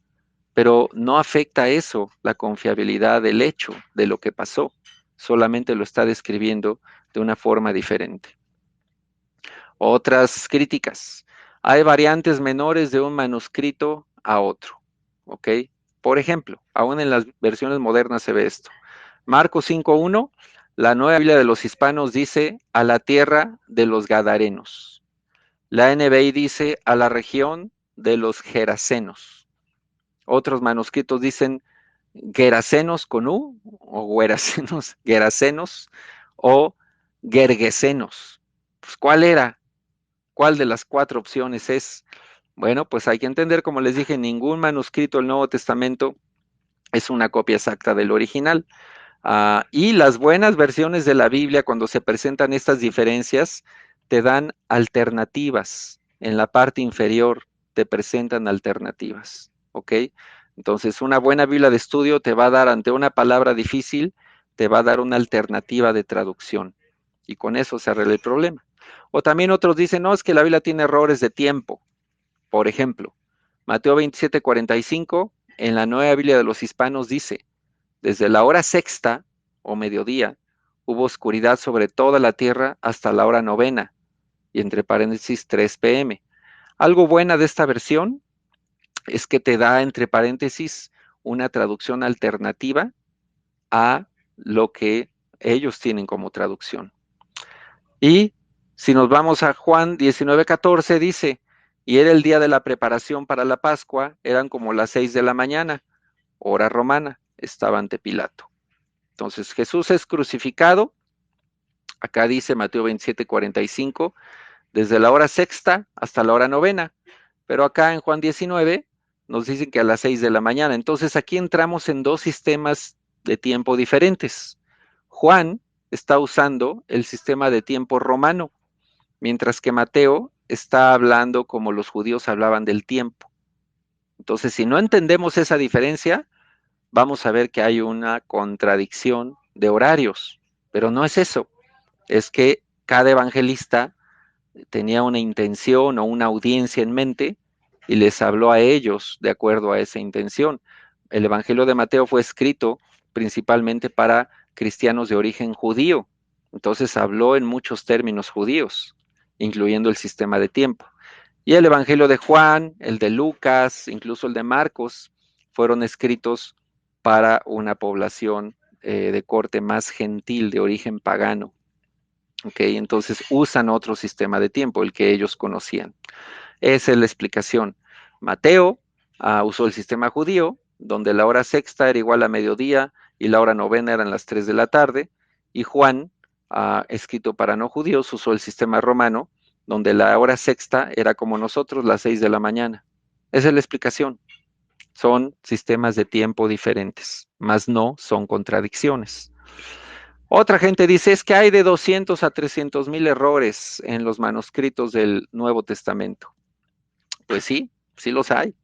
pero no afecta eso la confiabilidad del hecho, de lo que pasó, solamente lo está describiendo de una forma diferente. Otras críticas. Hay variantes menores de un manuscrito a otro, ¿ok? Por ejemplo, aún en las versiones modernas se ve esto. Marcos 5.1, la Nueva Biblia de los Hispanos dice a la tierra de los Gadarenos. La NBI dice a la región de los Gerasenos. Otros manuscritos dicen Gerasenos con U o Gerasenos, Gerasenos o Gergesenos. Pues, ¿cuál era? ¿Cuál de las cuatro opciones es? Bueno, pues hay que entender, como les dije, ningún manuscrito del Nuevo Testamento es una copia exacta del original. Y las buenas versiones de la Biblia, cuando se presentan estas diferencias, te dan alternativas. En la parte inferior te presentan alternativas, ¿ok? Entonces, una buena Biblia de estudio te va a dar ante una palabra difícil, te va a dar una alternativa de traducción. Y con eso se arregla el problema. O también otros dicen, no, es que la Biblia tiene errores de tiempo. Por ejemplo, Mateo 27:45, en la Nueva Biblia de los Hispanos dice, desde la hora sexta o mediodía hubo oscuridad sobre toda la tierra hasta la hora novena, y entre paréntesis 3 p.m. Algo buena de esta versión es que te da entre paréntesis una traducción alternativa a lo que ellos tienen como traducción. Y si nos vamos a Juan 19:14 dice, y era el día de la preparación para la Pascua, eran como las 6 de la mañana, hora romana, estaba ante Pilato. Entonces Jesús es crucificado, acá dice Mateo 27:45, desde la hora sexta hasta la hora novena, pero acá en Juan 19 nos dicen que a las 6 de la mañana. Entonces aquí entramos en dos sistemas de tiempo diferentes. Juan está usando el sistema de tiempo romano, mientras que Mateo está hablando como los judíos hablaban del tiempo. Entonces, si no entendemos esa diferencia, vamos a ver que hay una contradicción de horarios, pero no es eso, es que cada evangelista tenía una intención o una audiencia en mente y les habló a ellos de acuerdo a esa intención. El Evangelio de Mateo fue escrito principalmente para cristianos de origen judío, entonces habló en muchos términos judíos, incluyendo el sistema de tiempo. Y el Evangelio de Juan, el de Lucas, incluso el de Marcos, fueron escritos para una población de corte más gentil, de origen pagano. ¿Okay? Entonces usan otro sistema de tiempo, el que ellos conocían. Esa es la explicación. Mateo usó el sistema judío, donde la hora sexta era igual a mediodía y la hora novena eran las 3 de la tarde. Y Juan, escrito para no judíos, usó el sistema romano, donde la hora sexta era como nosotros, las 6 de la mañana. Esa es la explicación. Son sistemas de tiempo diferentes, mas no son contradicciones. Otra gente dice, es que hay de 200 a 300,000 errores en los manuscritos del Nuevo Testamento. Pues sí, sí los hay.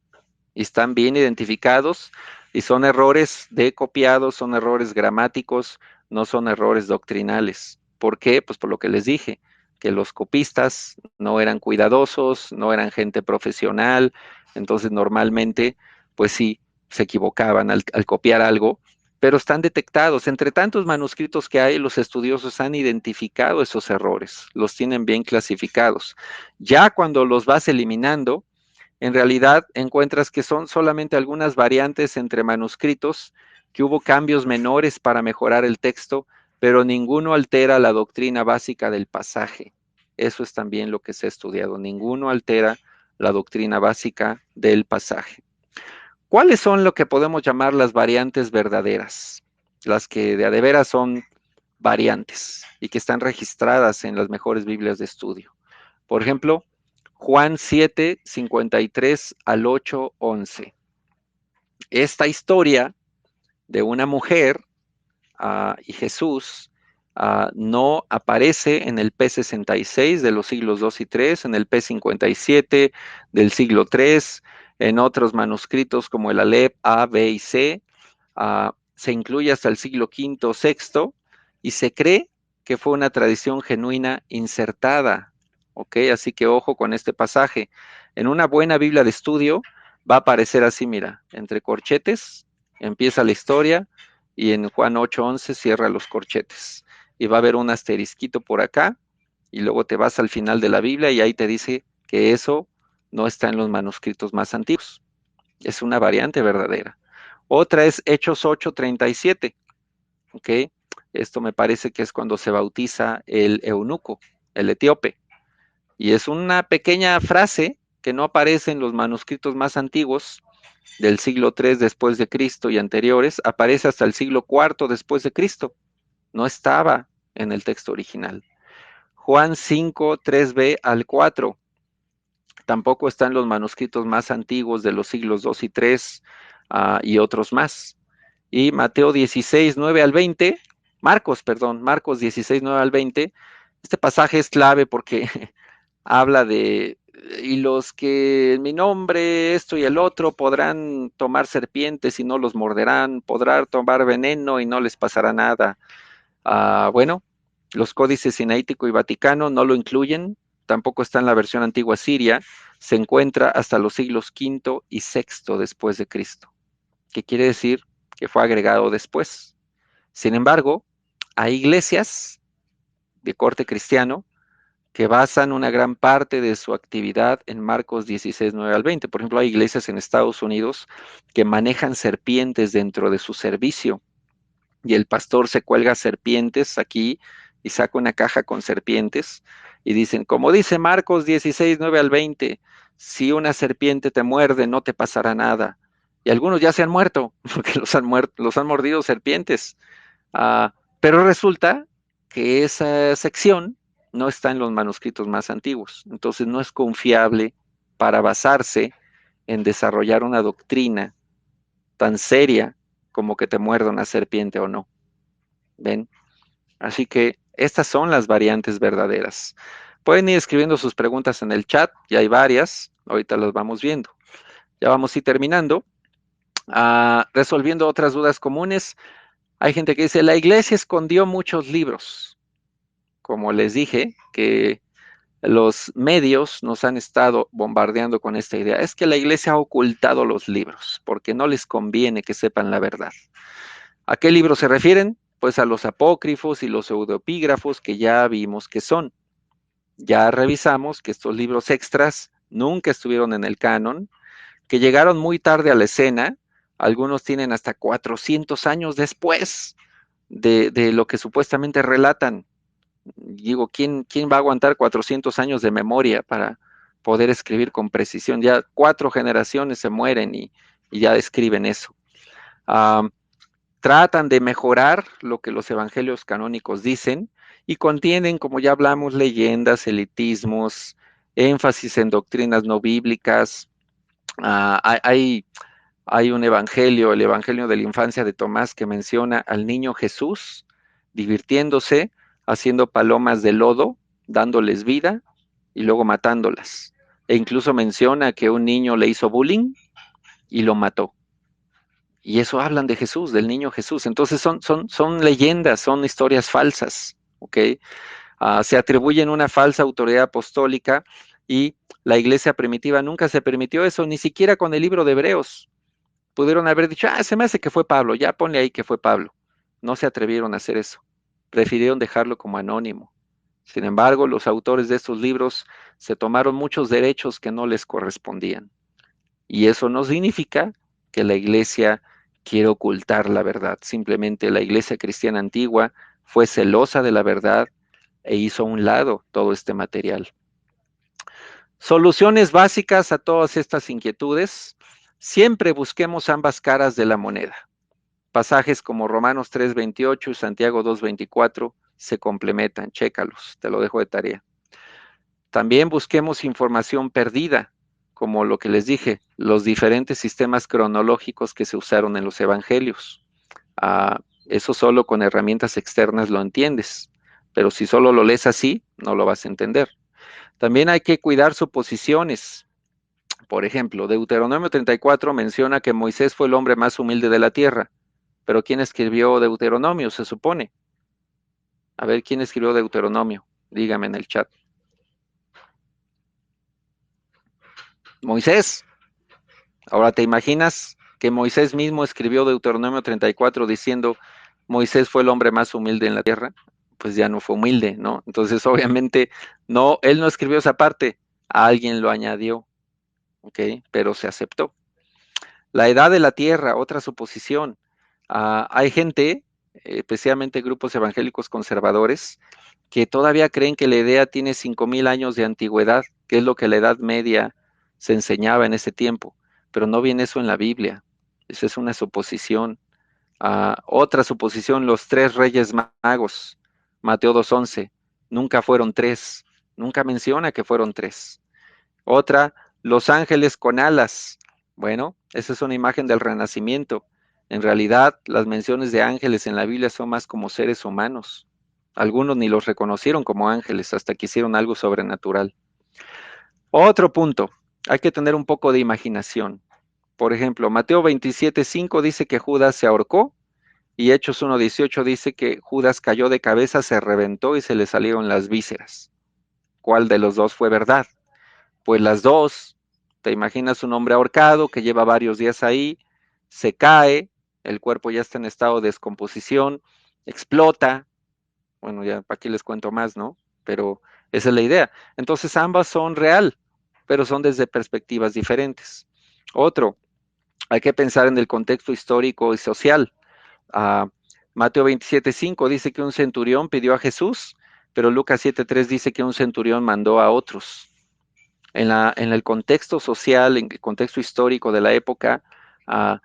Y están bien identificados y son errores de copiados, son errores gramáticos, no son errores doctrinales. ¿Por qué? Pues por lo que les dije, que los copistas no eran cuidadosos, no eran gente profesional, entonces normalmente, pues sí, se equivocaban al copiar algo, pero están detectados. Entre tantos manuscritos que hay, los estudiosos han identificado esos errores, los tienen bien clasificados. Ya cuando los vas eliminando, en realidad encuentras que son solamente algunas variantes entre manuscritos, que hubo cambios menores para mejorar el texto, pero ninguno altera la doctrina básica del pasaje. Eso es también lo que se ha estudiado. Ninguno altera la doctrina básica del pasaje. ¿Cuáles son lo que podemos llamar las variantes verdaderas? Las que de a de veras son variantes y que están registradas en las mejores Biblias de estudio. Por ejemplo, Juan 7, 53 al 8, 11. Esta historia de una mujer y Jesús no aparece en el P66 de los siglos 2 y 3, en el P57 del siglo 3, en otros manuscritos como el Aleph A, B y C. Se incluye hasta el siglo V, VI, y se cree que fue una tradición genuina insertada. ¿Ok? Así que ojo con este pasaje. En una buena Biblia de estudio va a aparecer así, mira, entre corchetes, empieza la historia, y en Juan 8:11 cierra los corchetes. Y va a haber un asterisquito por acá, y luego te vas al final de la Biblia y ahí te dice que eso no está en los manuscritos más antiguos. Es una variante verdadera. Otra es Hechos 8:37, ¿ok? Esto me parece que es cuando se bautiza el eunuco, el etíope. Y es una pequeña frase que no aparece en los manuscritos más antiguos del siglo III después de Cristo y anteriores, aparece hasta el siglo IV después de Cristo. No estaba en el texto original. Juan 5, 3b al 4, tampoco está en los manuscritos más antiguos de los siglos II y III y otros más. Y Mateo 16, 9 al 20, Marcos 16, 9 al 20, este pasaje es clave porque habla de, y los que en mi nombre, esto y el otro, podrán tomar serpientes y no los morderán, podrán tomar veneno y no les pasará nada. Bueno, los códices Sinaítico y Vaticano no lo incluyen, tampoco está en la versión antigua siria, se encuentra hasta los siglos V y VI después de Cristo, que quiere decir que fue agregado después. Sin embargo, hay iglesias de corte cristiano que basan una gran parte de su actividad en Marcos 16, 9 al 20. Por ejemplo, hay iglesias en Estados Unidos que manejan serpientes dentro de su servicio y el pastor se cuelga serpientes aquí y saca una caja con serpientes y dicen, como dice Marcos 16, 9 al 20, si una serpiente te muerde no te pasará nada. Y algunos ya se han muerto porque los han mordido serpientes. Pero resulta que esa sección no está en los manuscritos más antiguos, entonces no es confiable para basarse en desarrollar una doctrina tan seria como que te muerda una serpiente o no. ¿Ven? Así que estas son las variantes verdaderas. Pueden ir escribiendo sus preguntas en el chat, ya hay varias, ahorita las vamos viendo. Ya vamos a ir terminando. Resolviendo otras dudas comunes, hay gente que dice, la iglesia escondió muchos libros. Como les dije, que los medios nos han estado bombardeando con esta idea. Es que la iglesia ha ocultado los libros porque no les conviene que sepan la verdad. ¿A qué libros se refieren? Pues a los apócrifos y los pseudoepígrafos que ya vimos que son. Ya revisamos que estos libros extras nunca estuvieron en el canon, que llegaron muy tarde a la escena, Algunos tienen hasta 400 años después de lo que supuestamente relatan. Digo, ¿quién va a aguantar 400 años de memoria para poder escribir con precisión? Ya 4 generaciones se mueren y ya escriben eso. Ah, tratan de mejorar lo que los evangelios canónicos dicen y contienen, como ya hablamos, leyendas, elitismos, énfasis en doctrinas no bíblicas. Ah, hay un evangelio, el evangelio de la infancia de Tomás, que menciona al niño Jesús divirtiéndose, haciendo palomas de lodo, dándoles vida y luego matándolas. E incluso menciona que un niño le hizo bullying y lo mató. Y eso hablan de Jesús, del niño Jesús. Entonces son leyendas, son historias falsas, ¿ok? Se atribuyen una falsa autoridad apostólica y la iglesia primitiva nunca se permitió eso, ni siquiera con el libro de Hebreos. Pudieron haber dicho, se me hace que fue Pablo, ya ponle ahí que fue Pablo. No se atrevieron a hacer eso. Prefirieron dejarlo como anónimo. Sin embargo, los autores de estos libros se tomaron muchos derechos que no les correspondían. Y eso no significa que la iglesia quiere ocultar la verdad. Simplemente la iglesia cristiana antigua fue celosa de la verdad e hizo a un lado todo este material. Soluciones básicas a todas estas inquietudes. Siempre busquemos ambas caras de la moneda. Pasajes como Romanos 3:28 y Santiago 2:24 se complementan. Chécalos, te lo dejo de tarea. También busquemos información perdida, como lo que les dije, los diferentes sistemas cronológicos que se usaron en los evangelios. Eso solo con herramientas externas lo entiendes, pero si solo lo lees así, no lo vas a entender. También hay que cuidar suposiciones. Por ejemplo, Deuteronomio 34 menciona que Moisés fue el hombre más humilde de la tierra, pero ¿quién escribió Deuteronomio, se supone? A ver, ¿quién escribió Deuteronomio? Dígame en el chat. Moisés. Ahora, ¿te imaginas que Moisés mismo escribió Deuteronomio 34 diciendo, Moisés fue el hombre más humilde en la tierra? Pues ya no fue humilde, ¿no? Entonces, obviamente, no, él no escribió esa parte, a alguien lo añadió, ¿ok? Pero se aceptó. La edad de la tierra, otra suposición. Hay gente, especialmente grupos evangélicos conservadores, que todavía creen que la idea tiene 5,000 años de antigüedad, que es lo que la Edad Media se enseñaba en ese tiempo, pero no viene eso en la Biblia. Esa es una suposición. Otra suposición, los 3 reyes magos, Mateo 2:11, nunca fueron 3, nunca menciona que fueron 3. Otra, los ángeles con alas. Bueno, esa es una imagen del renacimiento. En realidad, las menciones de ángeles en la Biblia son más como seres humanos. Algunos ni los reconocieron como ángeles hasta que hicieron algo sobrenatural. Otro punto, hay que tener un poco de imaginación. Por ejemplo, Mateo 27:5 dice que Judas se ahorcó y Hechos 1:18 dice que Judas cayó de cabeza, se reventó y se le salieron las vísceras. ¿Cuál de los dos fue verdad? Pues las dos. Te imaginas un hombre ahorcado que lleva varios días ahí, se cae, el cuerpo ya está en estado de descomposición, explota. Bueno, ya aquí les cuento más, ¿no? Pero esa es la idea. Entonces ambas son real, pero son desde perspectivas diferentes. Otro, hay que pensar en el contexto histórico y social. Uh, Mateo 27:5 dice que un centurión pidió a Jesús, pero Lucas 7:3 dice que un centurión mandó a otros. En el contexto social, en el contexto histórico de la época, uh,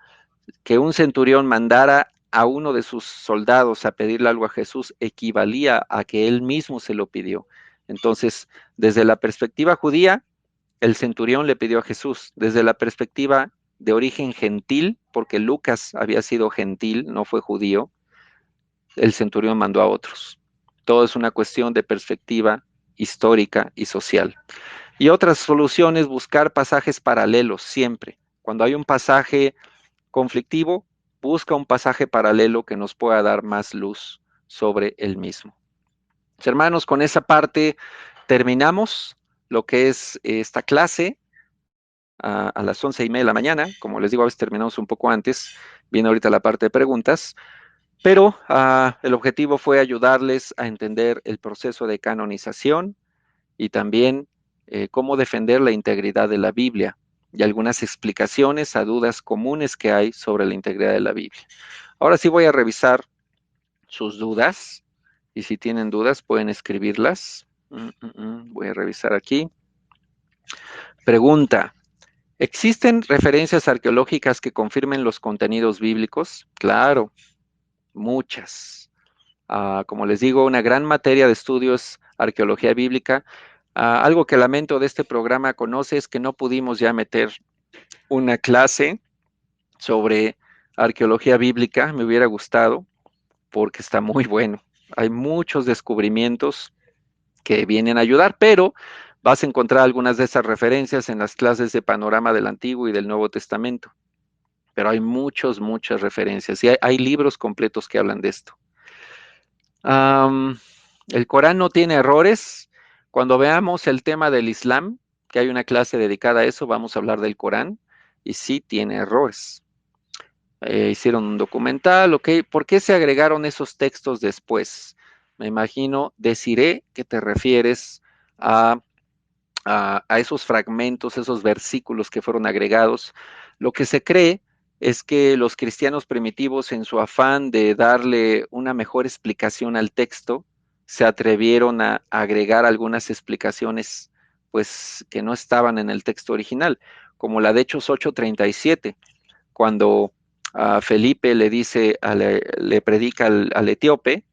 que un centurión mandara a uno de sus soldados a pedirle algo a Jesús equivalía a que él mismo se lo pidió. Entonces, desde la perspectiva judía, el centurión le pidió a Jesús. Desde la perspectiva de origen gentil, porque Lucas había sido gentil, no fue judío, el centurión mandó a otros. Todo es una cuestión de perspectiva histórica y social. Y otras soluciones, buscar pasajes paralelos siempre. Cuando hay un pasaje conflictivo, busca un pasaje paralelo que nos pueda dar más luz sobre el mismo. Hermanos, con esa parte terminamos lo que es esta clase a las 11:30 de la mañana. Como les digo, a veces terminamos un poco antes. Viene ahorita la parte de preguntas. Pero el objetivo fue ayudarles a entender el proceso de canonización y también cómo defender la integridad de la Biblia. y algunas explicaciones a dudas comunes que hay sobre la integridad de la Biblia. Ahora sí voy a revisar sus dudas y si tienen dudas pueden escribirlas. Voy a revisar aquí. Pregunta: ¿existen referencias arqueológicas que confirmen los contenidos bíblicos? Claro, muchas. Como les digo, una gran materia de estudio es arqueología bíblica. Algo que lamento de este programa Conoce es que no pudimos ya meter una clase sobre arqueología bíblica. Me hubiera gustado porque está muy bueno. Hay muchos descubrimientos que vienen a ayudar, pero vas a encontrar algunas de esas referencias en las clases de panorama del Antiguo y del Nuevo Testamento. Pero hay muchas referencias y hay libros completos que hablan de esto. El Corán no tiene errores. Cuando veamos el tema del Islam, que hay una clase dedicada a eso, vamos a hablar del Corán y sí tiene errores. Hicieron un documental, ¿ok? ¿Por qué se agregaron esos textos después? Me imagino, deciré que te refieres a, a esos fragmentos, esos versículos que fueron agregados. Lo que se cree es que los cristianos primitivos, en su afán de darle una mejor explicación al texto, se atrevieron a agregar algunas explicaciones, pues, que no estaban en el texto original, como la de Hechos 8:37, cuando Felipe le dice, le predica al etíope,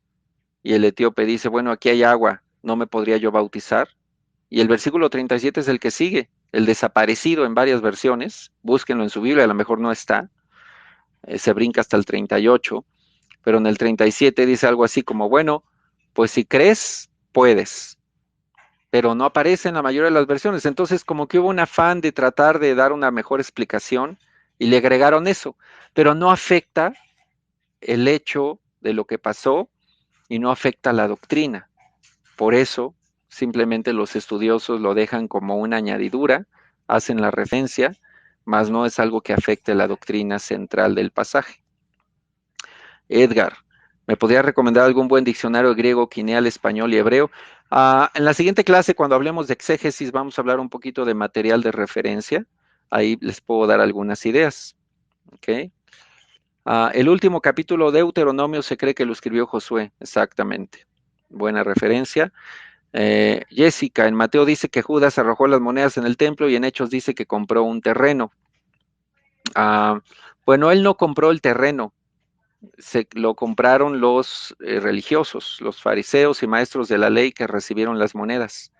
y el etíope dice, bueno, aquí hay agua, ¿no me podría yo bautizar? Y el versículo 37 es el que sigue, el desaparecido en varias versiones, búsquenlo en su Biblia, a lo mejor no está, se brinca hasta el 38, pero en el 37 dice algo así como, bueno, pues si crees, puedes, pero no aparece en la mayoría de las versiones. Entonces, como que hubo un afán de tratar de dar una mejor explicación y le agregaron eso, pero no afecta el hecho de lo que pasó y no afecta la doctrina. Por eso, simplemente los estudiosos lo dejan como una añadidura, hacen la referencia, mas no es algo que afecte la doctrina central del pasaje. Edgar, ¿me podría recomendar algún buen diccionario griego, quineal, español y hebreo? En la siguiente clase, cuando hablemos de exégesis, vamos a hablar un poquito de material de referencia. Ahí les puedo dar algunas ideas. ¿Ok? El último capítulo de Deuteronomio se cree que lo escribió Josué, exactamente. Buena referencia. Jessica, en Mateo dice que Judas arrojó las monedas en el templo y en Hechos dice que compró un terreno. Ah, bueno, él no compró el terreno, lo compraron los religiosos, los fariseos y maestros de la ley que recibieron las monedas.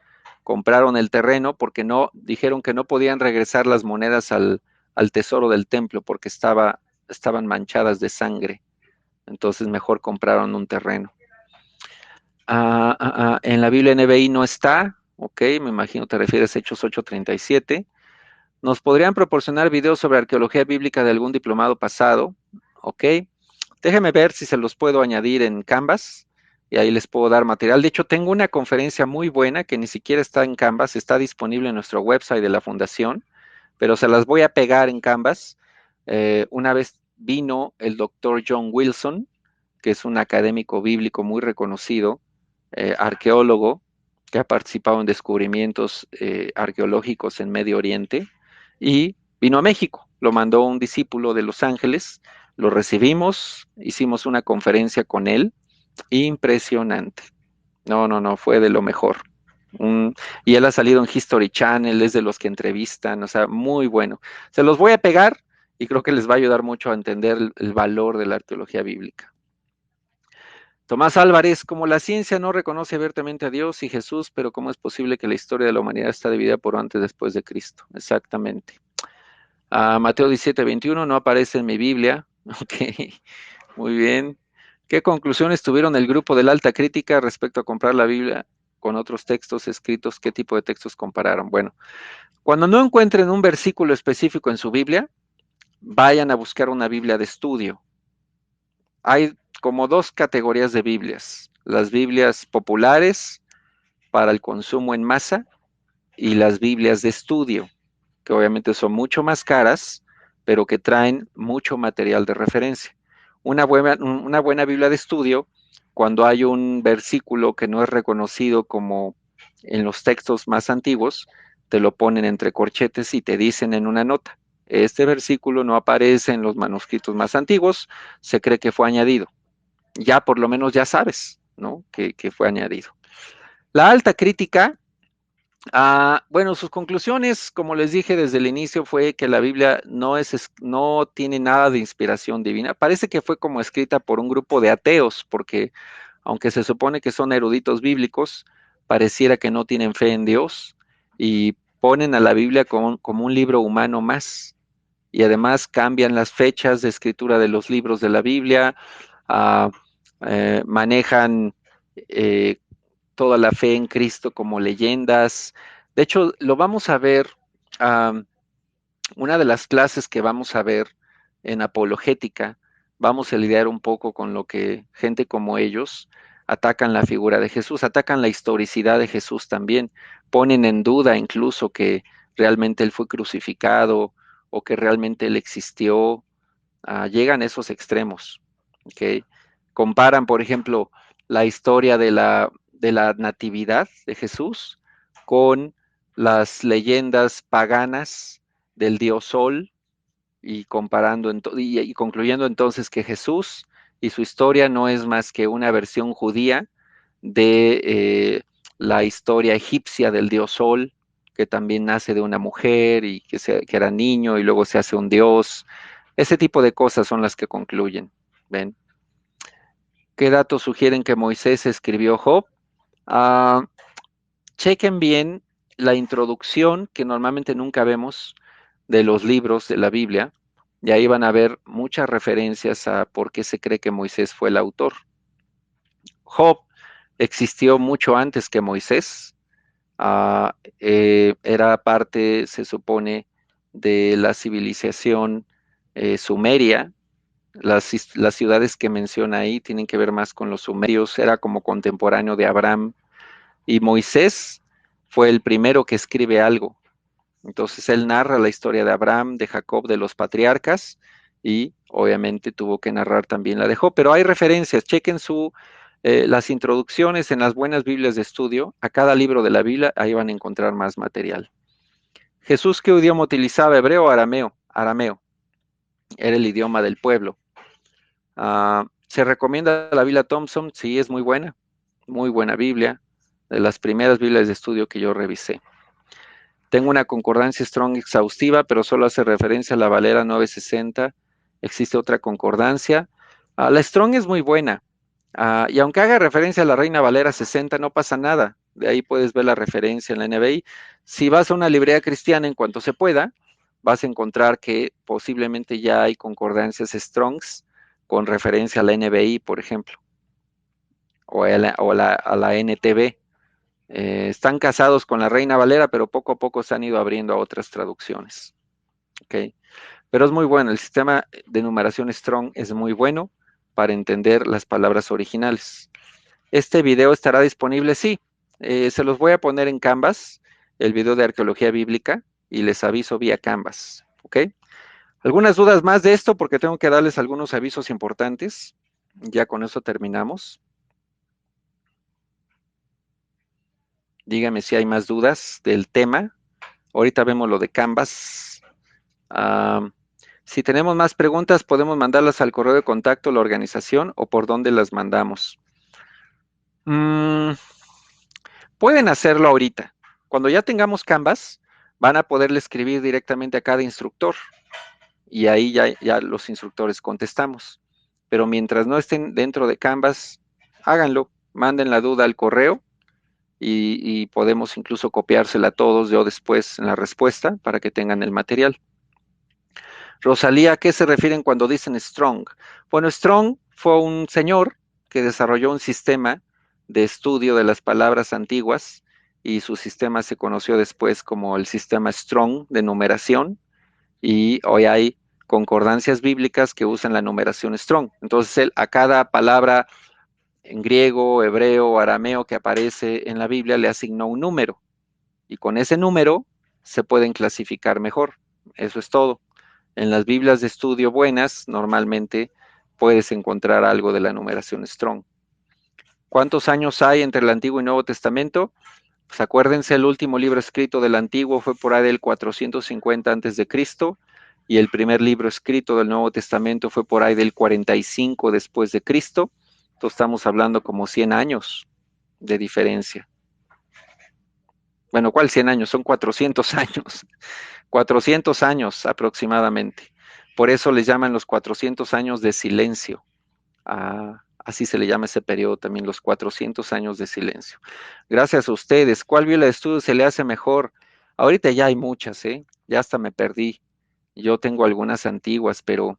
Compraron el terreno porque no, dijeron que no podían regresar las monedas al tesoro del templo porque estaban manchadas de sangre. Entonces mejor compraron un terreno. En la Biblia NBI no está, ok, me imagino te refieres a Hechos 8:37. ¿Nos podrían proporcionar videos sobre arqueología bíblica de algún diplomado pasado? Ok, déjenme ver si se los puedo añadir en Canvas y ahí les puedo dar material. De hecho, tengo una conferencia muy buena que ni siquiera está en Canvas, está disponible en nuestro website de la fundación, pero se las voy a pegar en Canvas. Una vez vino el doctor John Wilson, que es un académico bíblico muy reconocido, arqueólogo, que ha participado en descubrimientos arqueológicos en Medio Oriente, y vino a México. Lo mandó un discípulo de Los Ángeles, lo recibimos, hicimos una conferencia con él, impresionante. No, fue de lo mejor. Y él ha salido en History Channel, es de los que entrevistan, o sea, muy bueno. Se los voy a pegar y creo que les va a ayudar mucho a entender el valor de la arqueología bíblica. Tomás Álvarez, como la ciencia no reconoce abiertamente a Dios y Jesús, pero ¿cómo es posible que la historia de la humanidad está dividida por antes y después de Cristo? Exactamente. Mateo 17:21 no aparece en mi Biblia. Ok, muy bien. ¿Qué conclusiones tuvieron el grupo de la alta crítica respecto a comprar la Biblia con otros textos escritos? ¿Qué tipo de textos compararon? Bueno, cuando no encuentren un versículo específico en su Biblia, vayan a buscar una Biblia de estudio. Hay como dos categorías de Biblias: las Biblias populares para el consumo en masa y las Biblias de estudio, que obviamente son mucho más caras, pero que traen mucho material de referencia. Una buena Biblia de estudio, cuando hay un versículo que no es reconocido como en los textos más antiguos, te lo ponen entre corchetes y te dicen en una nota, este versículo no aparece en los manuscritos más antiguos, se cree que fue añadido. Ya por lo menos ya sabes, ¿no? Que fue añadido. La alta crítica, bueno, sus conclusiones, como les dije desde el inicio, fue que la Biblia no tiene nada de inspiración divina. Parece que fue como escrita por un grupo de ateos, porque aunque se supone que son eruditos bíblicos, pareciera que no tienen fe en Dios y ponen a la Biblia como un libro humano más. Y además cambian las fechas de escritura de los libros de la Biblia, uh, manejan eh, toda la fe en Cristo como leyendas. De hecho, lo vamos a ver, um, una de las clases que vamos a ver en apologética, vamos a lidiar un poco con lo que gente como ellos atacan la figura de Jesús, atacan la historicidad de Jesús también, ponen en duda incluso que realmente él fue crucificado o que realmente él existió, llegan a esos extremos, ¿ok? Comparan, por ejemplo, la historia de la natividad de Jesús con las leyendas paganas del dios Sol y comparando y concluyendo entonces que Jesús y su historia no es más que una versión judía de la historia egipcia del dios Sol, que también nace de una mujer y que era niño y luego se hace un dios. Ese tipo de cosas son las que concluyen. ¿Ven? ¿Qué datos sugieren que Moisés escribió Job? Ah, chequen bien la introducción que normalmente nunca vemos de los libros de la Biblia, y ahí van a ver muchas referencias a por qué se cree que Moisés fue el autor. Job existió mucho antes que Moisés, era parte, se supone, de la civilización sumeria. Las ciudades que menciona ahí tienen que ver más con los sumerios, era como contemporáneo de Abraham, y Moisés fue el primero que escribe algo. Entonces él narra la historia de Abraham, de Jacob, de los patriarcas, y obviamente tuvo que narrar también la de Job, pero hay referencias, chequen las introducciones en las buenas Biblias de estudio, a cada libro de la Biblia, ahí van a encontrar más material. Jesús, ¿qué idioma utilizaba? ¿Hebreo o arameo? Arameo, era el idioma del pueblo. ¿Se recomienda la Biblia Thompson? Sí, es muy buena Biblia, de las primeras Biblias de estudio que yo revisé. Tengo una concordancia Strong exhaustiva, pero solo hace referencia a la Valera 960. Existe otra concordancia. La Strong es muy buena. Y aunque haga referencia a la Reina Valera 60, no pasa nada. De ahí puedes ver la referencia en la NBI. Si vas a una librería cristiana en cuanto se pueda, vas a encontrar que posiblemente ya hay concordancias Strongs con referencia a la NBI, por ejemplo, o a la NTV. Están casados con la Reina Valera, pero poco a poco se han ido abriendo a otras traducciones. ¿Okay? Pero es muy bueno, el sistema de numeración Strong es muy bueno para entender las palabras originales. ¿Este video estará disponible? Sí, se los voy a poner en Canvas, el video de arqueología bíblica, y les aviso vía Canvas. ¿Ok? ¿Algunas dudas más de esto? Porque tengo que darles algunos avisos importantes. Ya con eso terminamos. Díganme si hay más dudas del tema. Ahorita vemos lo de Canvas. Si tenemos más preguntas, podemos mandarlas al correo de contacto de la organización o por dónde las mandamos. Pueden hacerlo ahorita. Cuando ya tengamos Canvas, van a poderle escribir directamente a cada instructor y ahí ya los instructores contestamos. Pero mientras no estén dentro de Canvas, háganlo, manden la duda al correo y podemos incluso copiársela a todos yo después en la respuesta para que tengan el material. Rosalía, ¿a qué se refieren cuando dicen Strong? Bueno, Strong fue un señor que desarrolló un sistema de estudio de las palabras antiguas y su sistema se conoció después como el sistema Strong de numeración y hoy hay concordancias bíblicas que usan la numeración Strong. Entonces él a cada palabra en griego, hebreo, arameo que aparece en la Biblia le asignó un número y con ese número se pueden clasificar mejor. Eso es todo. En las Biblias de estudio buenas, normalmente puedes encontrar algo de la numeración Strong. ¿Cuántos años hay entre el Antiguo y Nuevo Testamento? Pues acuérdense, el último libro escrito del Antiguo fue por ahí del 450 antes de Cristo, y el primer libro escrito del Nuevo Testamento fue por ahí del 45 después de Cristo. Entonces estamos hablando como 100 años de diferencia. Bueno, ¿cuál 100 años? Son 400 años. 400 años aproximadamente. Por eso les llaman los 400 años de silencio. Así se le llama ese periodo también, los 400 años de silencio. Gracias a ustedes. ¿Cuál Biblia de estudio se le hace mejor? Ahorita ya hay muchas, ¿eh? Ya hasta me perdí. Yo tengo algunas antiguas, pero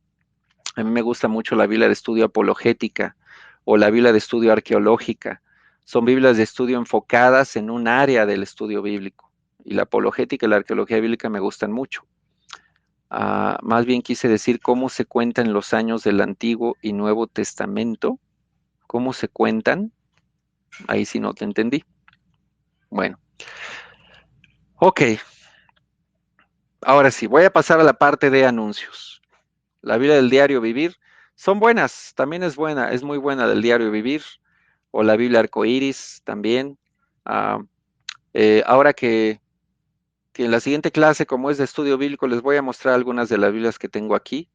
a mí me gusta mucho la Biblia de estudio apologética o la Biblia de estudio arqueológica. Son Biblias de estudio enfocadas en un área del estudio bíblico. Y la apologética y la arqueología bíblica me gustan mucho. Más bien quise decir cómo se cuentan los años del Antiguo y Nuevo Testamento. ¿Cómo se cuentan? Ahí sí no te entendí. Bueno, ok. Ahora sí, voy a pasar a la parte de anuncios. La Biblia del Diario Vivir son buenas, también es buena, es muy buena del Diario Vivir, o la Biblia Arcoíris también. Ah, ahora que en la siguiente clase, como es de estudio bíblico, les voy a mostrar algunas de las Biblias que tengo aquí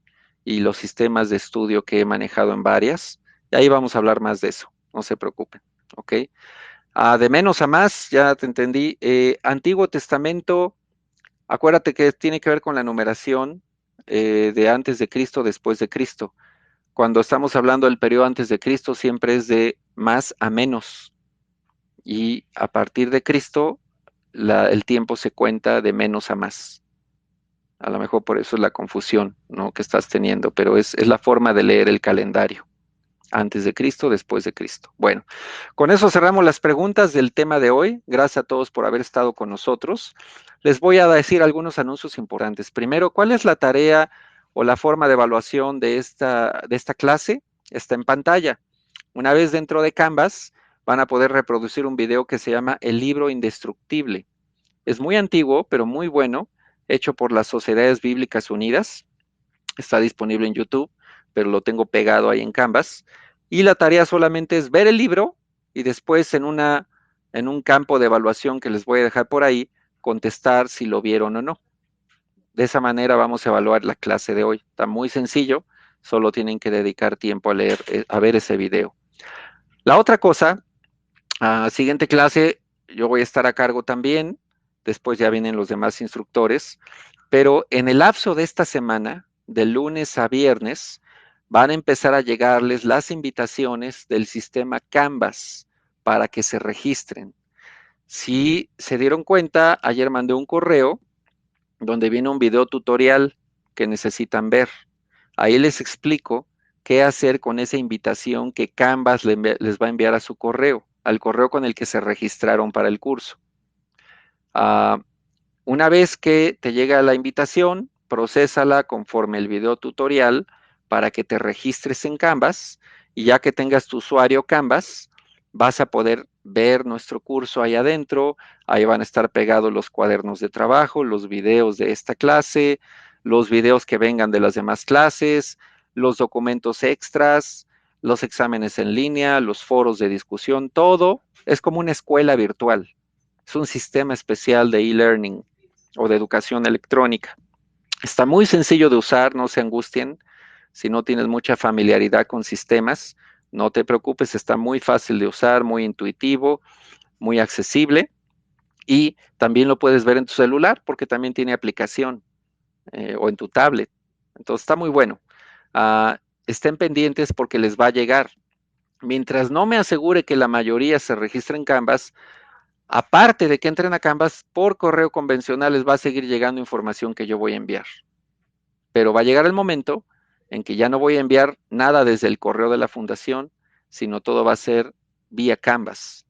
y los sistemas de estudio que he manejado en varias. Y ahí vamos a hablar más de eso, no se preocupen, ¿ok? De menos a más, ya te entendí. Antiguo Testamento, acuérdate que tiene que ver con la numeración de antes de Cristo, después de Cristo. Cuando estamos hablando del periodo antes de Cristo, siempre es de más a menos. Y a partir de Cristo, el tiempo se cuenta de menos a más. A lo mejor por eso es la confusión, ¿no? Que estás teniendo, pero es la forma de leer el calendario. Antes de Cristo, después de Cristo. Bueno, con eso cerramos las preguntas del tema de hoy. Gracias a todos por haber estado con nosotros. Les voy a decir algunos anuncios importantes. Primero, ¿cuál es la tarea o la forma de evaluación de esta clase? Está en pantalla. Una vez dentro de Canvas, van a poder reproducir un video que se llama El libro indestructible. Es muy antiguo, pero muy bueno, hecho por las Sociedades Bíblicas Unidas. Está disponible en YouTube, pero lo tengo pegado ahí en Canvas. Y la tarea solamente es ver el libro y después en un campo de evaluación que les voy a dejar por ahí, contestar si lo vieron o no. De esa manera vamos a evaluar la clase de hoy. Está muy sencillo, solo tienen que dedicar tiempo a leer, a ver ese video. La otra cosa, siguiente clase, yo voy a estar a cargo también, después ya vienen los demás instructores, pero en el lapso de esta semana, de lunes a viernes, van a empezar a llegarles las invitaciones del sistema Canvas para que se registren. Si se dieron cuenta, ayer mandé un correo donde viene un video tutorial que necesitan ver. Ahí les explico qué hacer con esa invitación que Canvas les va a enviar a su correo, al correo con el que se registraron para el curso. Uh, una vez que te llega la invitación, procésala conforme el video tutorial para que te registres en Canvas y ya que tengas tu usuario Canvas, vas a poder ver nuestro curso ahí adentro. Ahí van a estar pegados los cuadernos de trabajo, los videos de esta clase, los videos que vengan de las demás clases, los documentos extras, los exámenes en línea, los foros de discusión, todo es como una escuela virtual. Es un sistema especial de e-learning o de educación electrónica. Está muy sencillo de usar, no se angustien. Si no tienes mucha familiaridad con sistemas, no te preocupes, está muy fácil de usar, muy intuitivo, muy accesible y también lo puedes ver en tu celular porque también tiene aplicación o en tu tablet. Entonces está muy bueno. Estén pendientes porque les va a llegar. Mientras no me asegure que la mayoría se registre en Canvas, aparte de que entren a Canvas, por correo convencional les va a seguir llegando información que yo voy a enviar. Pero va a llegar el momento en que ya no voy a enviar nada desde el correo de la fundación, sino todo va a ser vía Canvas.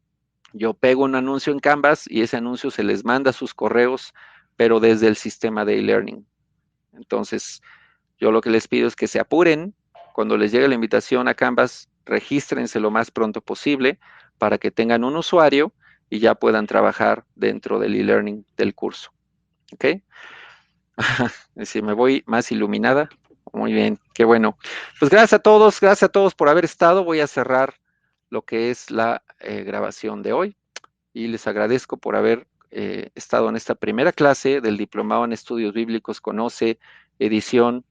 Yo pego un anuncio en Canvas y ese anuncio se les manda a sus correos, pero desde el sistema de e-learning. Entonces, yo lo que les pido es que se apuren. Cuando les llegue la invitación a Canvas, regístrense lo más pronto posible para que tengan un usuario y ya puedan trabajar dentro del e-learning del curso. ¿Ok? Si me voy más iluminada. Muy bien, qué bueno. Pues gracias a todos por haber estado. Voy a cerrar lo que es la grabación de hoy. y les agradezco por haber estado en esta primera clase del Diplomado en Estudios Bíblicos Conoce, edición